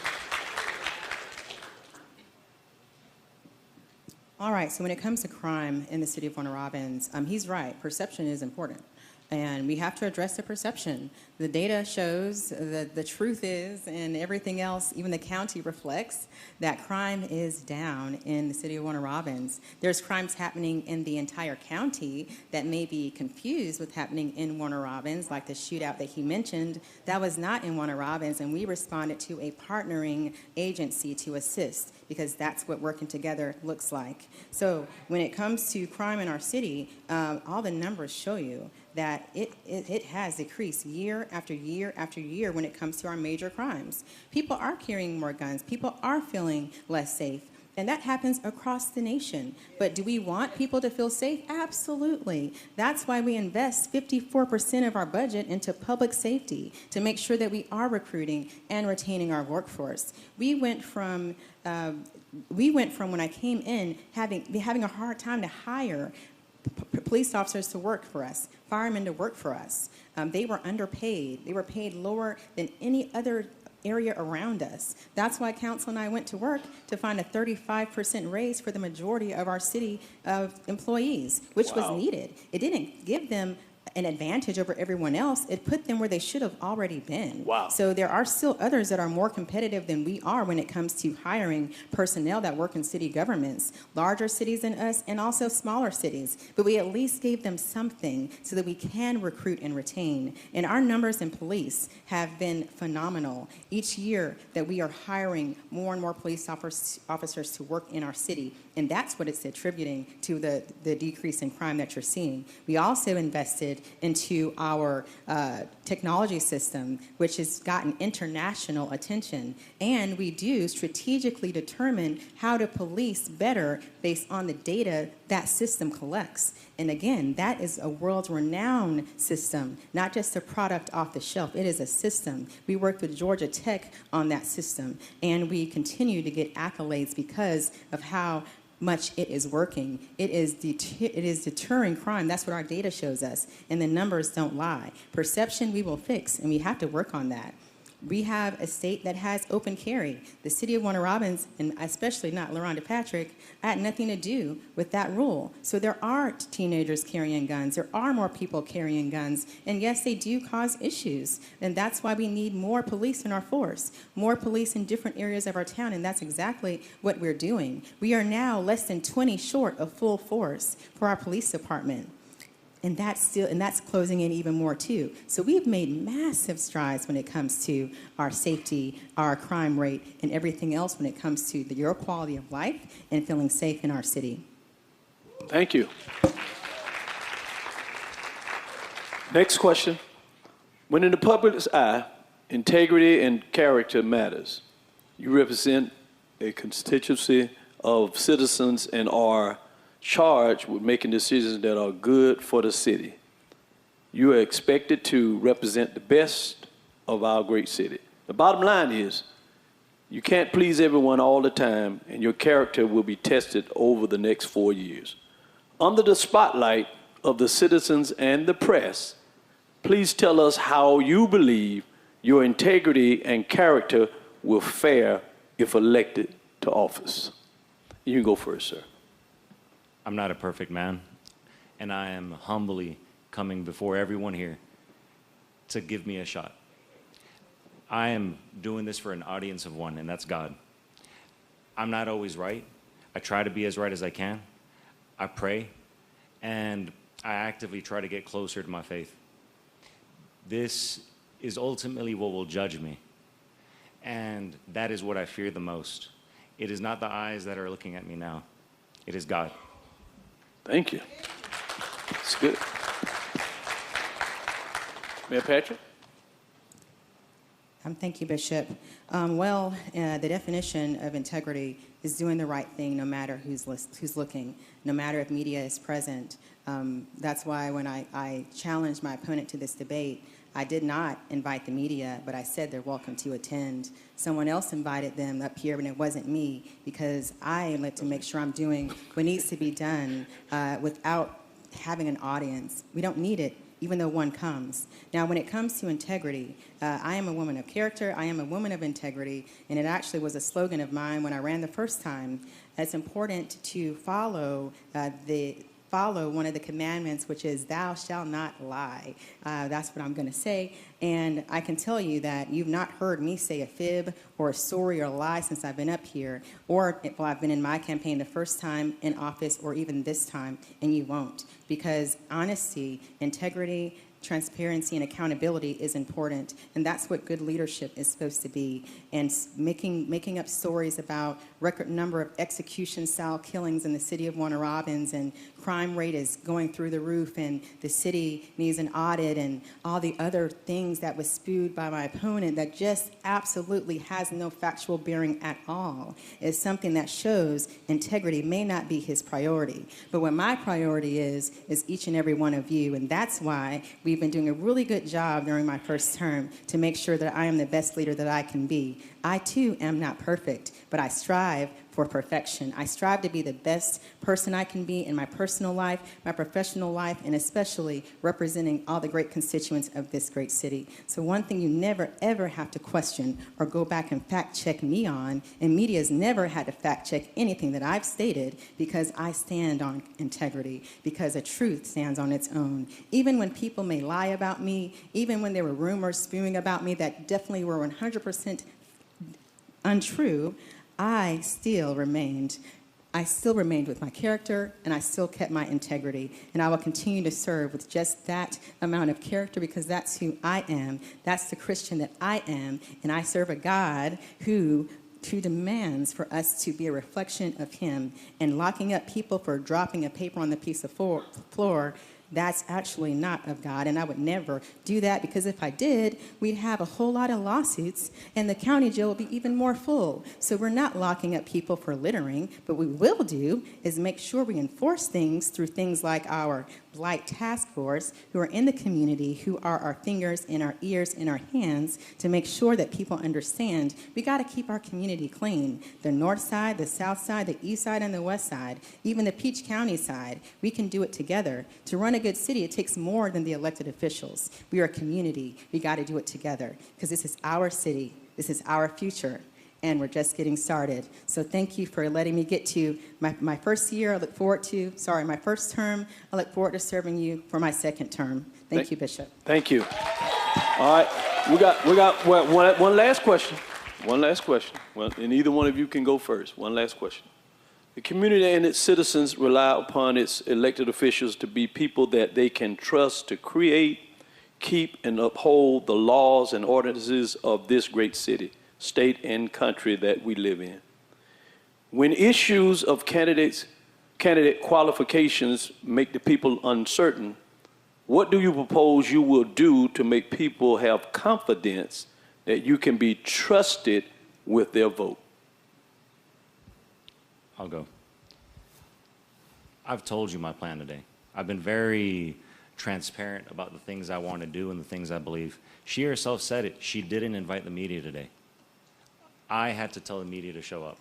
Speaker 3: All right, so when it comes to crime in the city of Warner Robins, he's right. Perception is important. And we have to address the perception. The data shows that the truth is, and everything else, even the county reflects, that crime is down in the city of Warner Robins. There's crimes happening in the entire county that may be confused with happening in Warner Robins, like the shootout that he mentioned. That was not in Warner Robins, and we responded to a partnering agency to assist, because that's what working together looks like. So when it comes to crime in our city, all the numbers show you that it has decreased year after year after year when it comes to our major crimes. People are carrying more guns. People are feeling less safe. And that happens across the nation. But do we want people to feel safe? Absolutely. That's why we invest 54% of our budget into public safety, to make sure that we are recruiting and retaining our workforce. We went from when I came in having a hard time to hire police officers to work for us, firemen to work for us. They were underpaid. They were paid lower than any other area around us. That's why council and I went to work to find a 35% raise for the majority of our city of employees, which was needed. It didn't give them an advantage over everyone else. It put them where they should have already been.
Speaker 1: Wow.
Speaker 3: So there are still others that are more competitive than we are when it comes to hiring personnel that work in city governments, larger cities than us and also smaller cities. But we at least gave them something so that we can recruit and retain. And our numbers in police have been phenomenal. Each year that we are hiring more and more police officers to work in our city. And that's what it's attributing to the decrease in crime that you're seeing. We also invested into our technology system, which has gotten international attention. And we do strategically determine how to police better based on the data that system collects. And again, that is a world-renowned system, not just a product off the shelf. It is a system. We worked with Georgia Tech on that system, and we continue to get accolades because of how much it is working. It is deterring crime. That's what our data shows us, and the numbers don't lie. Perception we will fix, and we have to work on that. We have a state that has open carry. The city of Warner Robins, and especially not LaRonda Patrick, had nothing to do with that rule. So there are teenagers carrying guns. There are more people carrying guns. And yes, they do cause issues. And that's why we need more police in our force, more police in different areas of our town. And that's exactly what we're doing. We are now less than 20 short of full force for our police department. And that's closing in even more too. So we've made massive strides when it comes to our safety, our crime rate, and everything else when it comes to your quality of life and feeling safe in our city.
Speaker 1: Thank you. Next question. When in the public's eye, integrity and character matters. You represent a constituency of citizens and are charged with making decisions that are good for the city. You are expected to represent the best of our great city. The bottom line is, you can't please everyone all the time, and your character will be tested over the next 4 years. Under the spotlight of the citizens and the press, please tell us how you believe your integrity and character will fare if elected to office. You can go first, sir.
Speaker 2: I'm not a perfect man, and I am humbly coming before everyone here to give me a shot. I am doing this for an audience of one, and that's God. I'm not always right. I try to be as right as I can. I pray, and I actively try to get closer to my faith. This is ultimately what will judge me, and that is what I fear the most. It is not the eyes that are looking at me now. It is God.
Speaker 1: Thank you. That's good. Mayor Patrick?
Speaker 3: Thank you, Bishop. The definition of integrity is doing the right thing no matter who's looking, no matter if media is present. That's why when I challenged my opponent to this debate, I did not invite the media, but I said they're welcome to attend. Someone else invited them up here, and it wasn't me, because I like to make sure I'm doing what needs to be done without having an audience. We don't need it, even though one comes. Now, when it comes to integrity, I am a woman of character, I am a woman of integrity, and it actually was a slogan of mine when I ran the first time. It's important to follow one of the commandments, which is thou shalt not lie. That's what I'm going to say. And I can tell you that you've not heard me say a fib or a story or a lie since I've been up here, or if I've been in my campaign the first time in office, or even this time, and you won't. Because honesty, integrity, transparency, and accountability is important, and that's what good leadership is supposed to be. And making up stories about record number of execution-style killings in the city of Warner Robins, and crime rate is going through the roof, and the city needs an audit, and all the other things that was spewed by my opponent that just absolutely has no factual bearing at all, is something that shows integrity may not be his priority. But what my priority is each and every one of you, and that's why we've been doing a really good job during my first term to make sure that I am the best leader that I can be. I, too, am not perfect, but I strive for perfection. I strive to be the best person I can be in my personal life, my professional life, and especially representing all the great constituents of this great city. So one thing you never, ever have to question or go back and fact-check me on, and media's never had to fact-check anything that I've stated, because I stand on integrity, because the truth stands on its own. Even when people may lie about me, even when there were rumors spewing about me that definitely were 100% untrue, I still remained with my character, and I still kept my integrity. And I will continue to serve with just that amount of character, because that's who I am. That's the Christian that I am. And I serve a God who demands for us to be a reflection of him. And locking up people for dropping a paper on the piece of floor, that's actually not of God, and I would never do that, because if I did, we'd have a whole lot of lawsuits, and the county jail would be even more full. So we're not locking up people for littering, but what we will do is make sure we enforce things through things like our Blight Task Force, who are in the community, who are our fingers and our ears and our hands, to make sure that people understand we got to keep our community clean. The north side, the south side, the east side, and the west side, even the Peach County side, we can do it together. To run a good city, it takes more than the elected officials. We are a community. We got to do it together, because this is our city. This is our future. And we're just getting started. So thank you for letting me get to my first year. My first term. I look forward to serving you for my second term. Thank you, Bishop.
Speaker 1: Thank you. All right, we got one last question. One last question. Well, and either one of you can go first. One last question. The community and its citizens rely upon its elected officials to be people that they can trust to create, keep, and uphold the laws and ordinances of this great city, state, and country that we live in. When issues of candidate qualifications make the people uncertain, what do you propose you will do to make people have confidence that you can be trusted with their vote?
Speaker 2: I'll go. I've told you my plan today. I've been very transparent about the things I want to do and the things I believe. She herself said it. She didn't invite the media today. I had to tell the media to show up.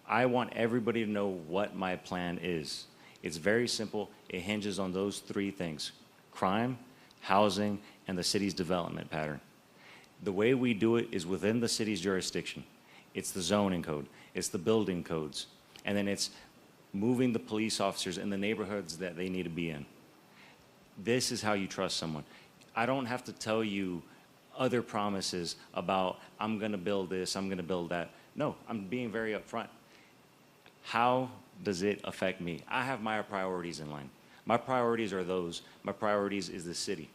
Speaker 2: I want everybody to know what my plan is. It's very simple. It hinges on those three things: crime, housing, and the city's development pattern. The way we do it is within the city's jurisdiction. It's the zoning code, it's the building codes, and then it's moving the police officers in the neighborhoods that they need to be in. This is how you trust someone. I don't have to tell you other promises about, I'm gonna build this, I'm gonna build that. No, I'm being very upfront. How does it affect me? I have my priorities in line. My priorities are those. My priorities is the city.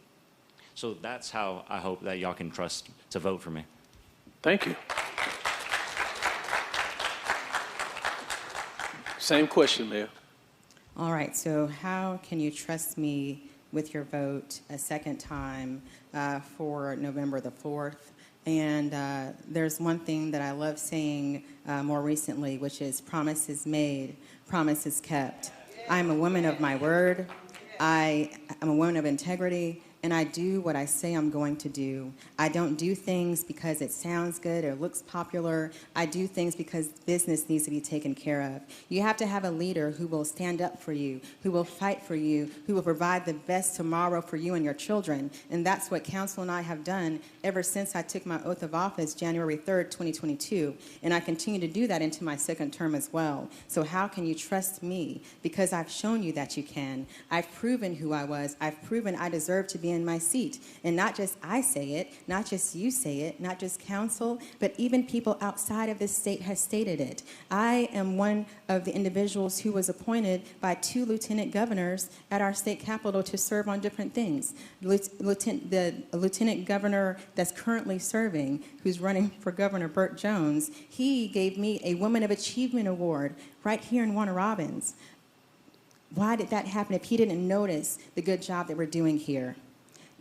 Speaker 2: So that's how I hope that y'all can trust to vote for me.
Speaker 1: Thank you. Same question, Mayor.
Speaker 3: All right, so how can you trust me with your vote a second time for November the 4th? And there's one thing that I love saying more recently, which is promises made, promises kept. I'm a woman of my word. I am a woman of integrity, and I do what I say I'm going to do. I don't do things because it sounds good or looks popular. I do things because business needs to be taken care of. You have to have a leader who will stand up for you, who will fight for you, who will provide the best tomorrow for you and your children. And that's what council and I have done ever since I took my oath of office January 3rd, 2022. And I continue to do that into my second term as well. So how can you trust me? Because I've shown you that you can. I've proven who I was. I've proven I deserve to be in my seat. And not just I say it, not just you say it, not just council, but even people outside of this state has stated it. I am one of the individuals who was appointed by 2 lieutenant governors at our state capitol to serve on different things. The lieutenant governor that's currently serving, who's running for governor, Burt Jones, he gave me a Woman of Achievement Award right here in Warner Robins. Why did that happen if he didn't notice the good job that we're doing here?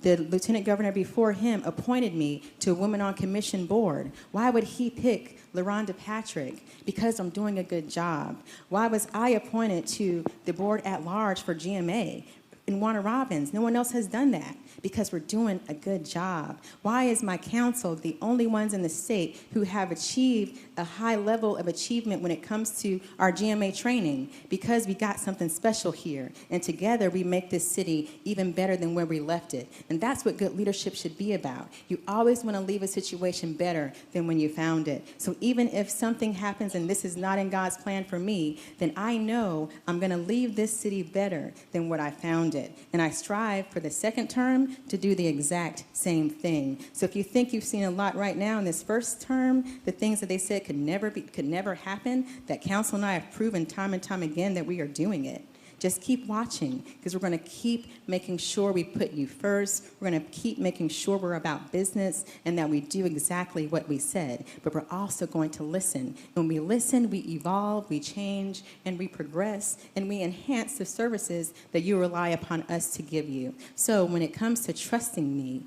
Speaker 3: The lieutenant governor before him appointed me to a Women on Commission board. Why would he pick LaRonda Patrick? Because I'm doing a good job. Why was I appointed to the board at large for GMA in Warner Robins? No one else has done that. Because we're doing a good job. Why is my council the only ones in the state who have achieved a high level of achievement when it comes to our GMA training? Because we got something special here. And together we make this city even better than where we left it. And that's what good leadership should be about. You always want to leave a situation better than when you found it. So even if something happens and this is not in God's plan for me, then I know I'm going to leave this city better than what I found it. And I strive for the second term to do the exact same thing. So if you think you've seen a lot right now in this first term, the things that they said could never happen, that council and I have proven time and time again that we are doing it. Just keep watching, because we're going to keep making sure we put you first. We're going to keep making sure we're about business and that we do exactly what we said. But we're also going to listen. When we listen, we evolve, we change, and we progress, and we enhance the services that you rely upon us to give you. So when it comes to trusting me,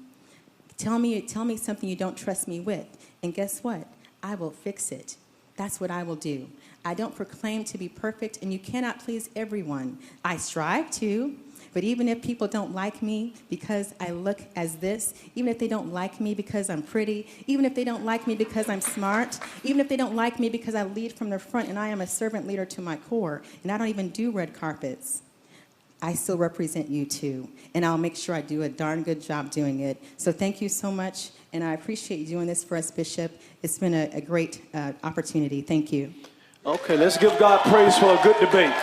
Speaker 3: tell me something you don't trust me with. And guess what? I will fix it. That's what I will do. I don't proclaim to be perfect, and you cannot please everyone. I strive to, but even if people don't like me because I look as this, even if they don't like me because I'm pretty, even if they don't like me because I'm smart, even if they don't like me because I lead from the front and I am a servant leader to my core, and I don't even do red carpets, I still represent you too, and I'll make sure I do a darn good job doing it. So thank you so much, and I appreciate you doing this for us, Bishop. It's been a great opportunity. Thank you.
Speaker 1: Okay, let's give God praise for a good debate.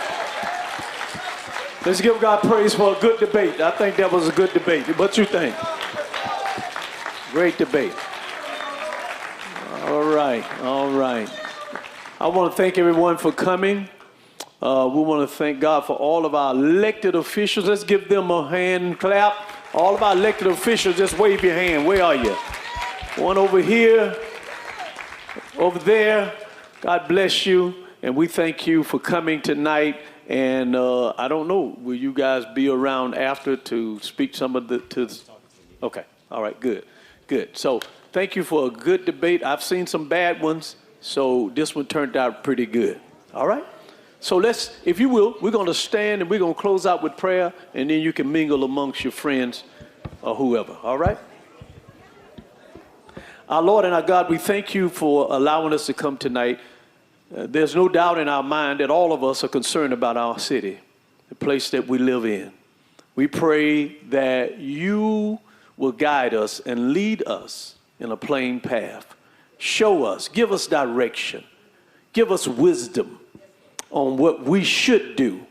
Speaker 1: Let's give God praise for a good debate. I think that was a good debate. What you think? Great debate. All right, all right. I want to thank everyone for coming. We want to thank God for all of our elected officials. Let's give them a hand clap. All of our elected officials, just wave your hand. Where are you? One over here, over there. God bless you, and we thank you for coming tonight. And I don't know, will you guys be around after to speak some of the, okay, all right, good, good. So thank you for a good debate. I've seen some bad ones, so this one turned out pretty good, all right? So let's, if you will, we're going to stand and we're going to close out with prayer, and then you can mingle amongst your friends or whoever, all right? Our Lord and our God, we thank you for allowing us to come tonight. There's no doubt in our mind that all of us are concerned about our city, the place that we live in. We pray that you will guide us and lead us in a plain path. Show us, give us direction, give us wisdom on what we should do,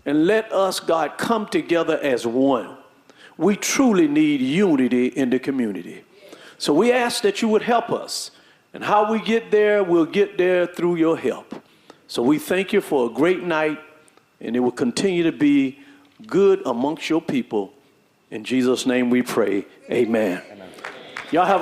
Speaker 1: and let us, God, come together as one. We truly need unity in the community. So we ask that you would help us. And how we get there, we'll get there through your help. So we thank you for a great night, and it will continue to be good amongst your people. In Jesus' name we pray. Amen. Y'all have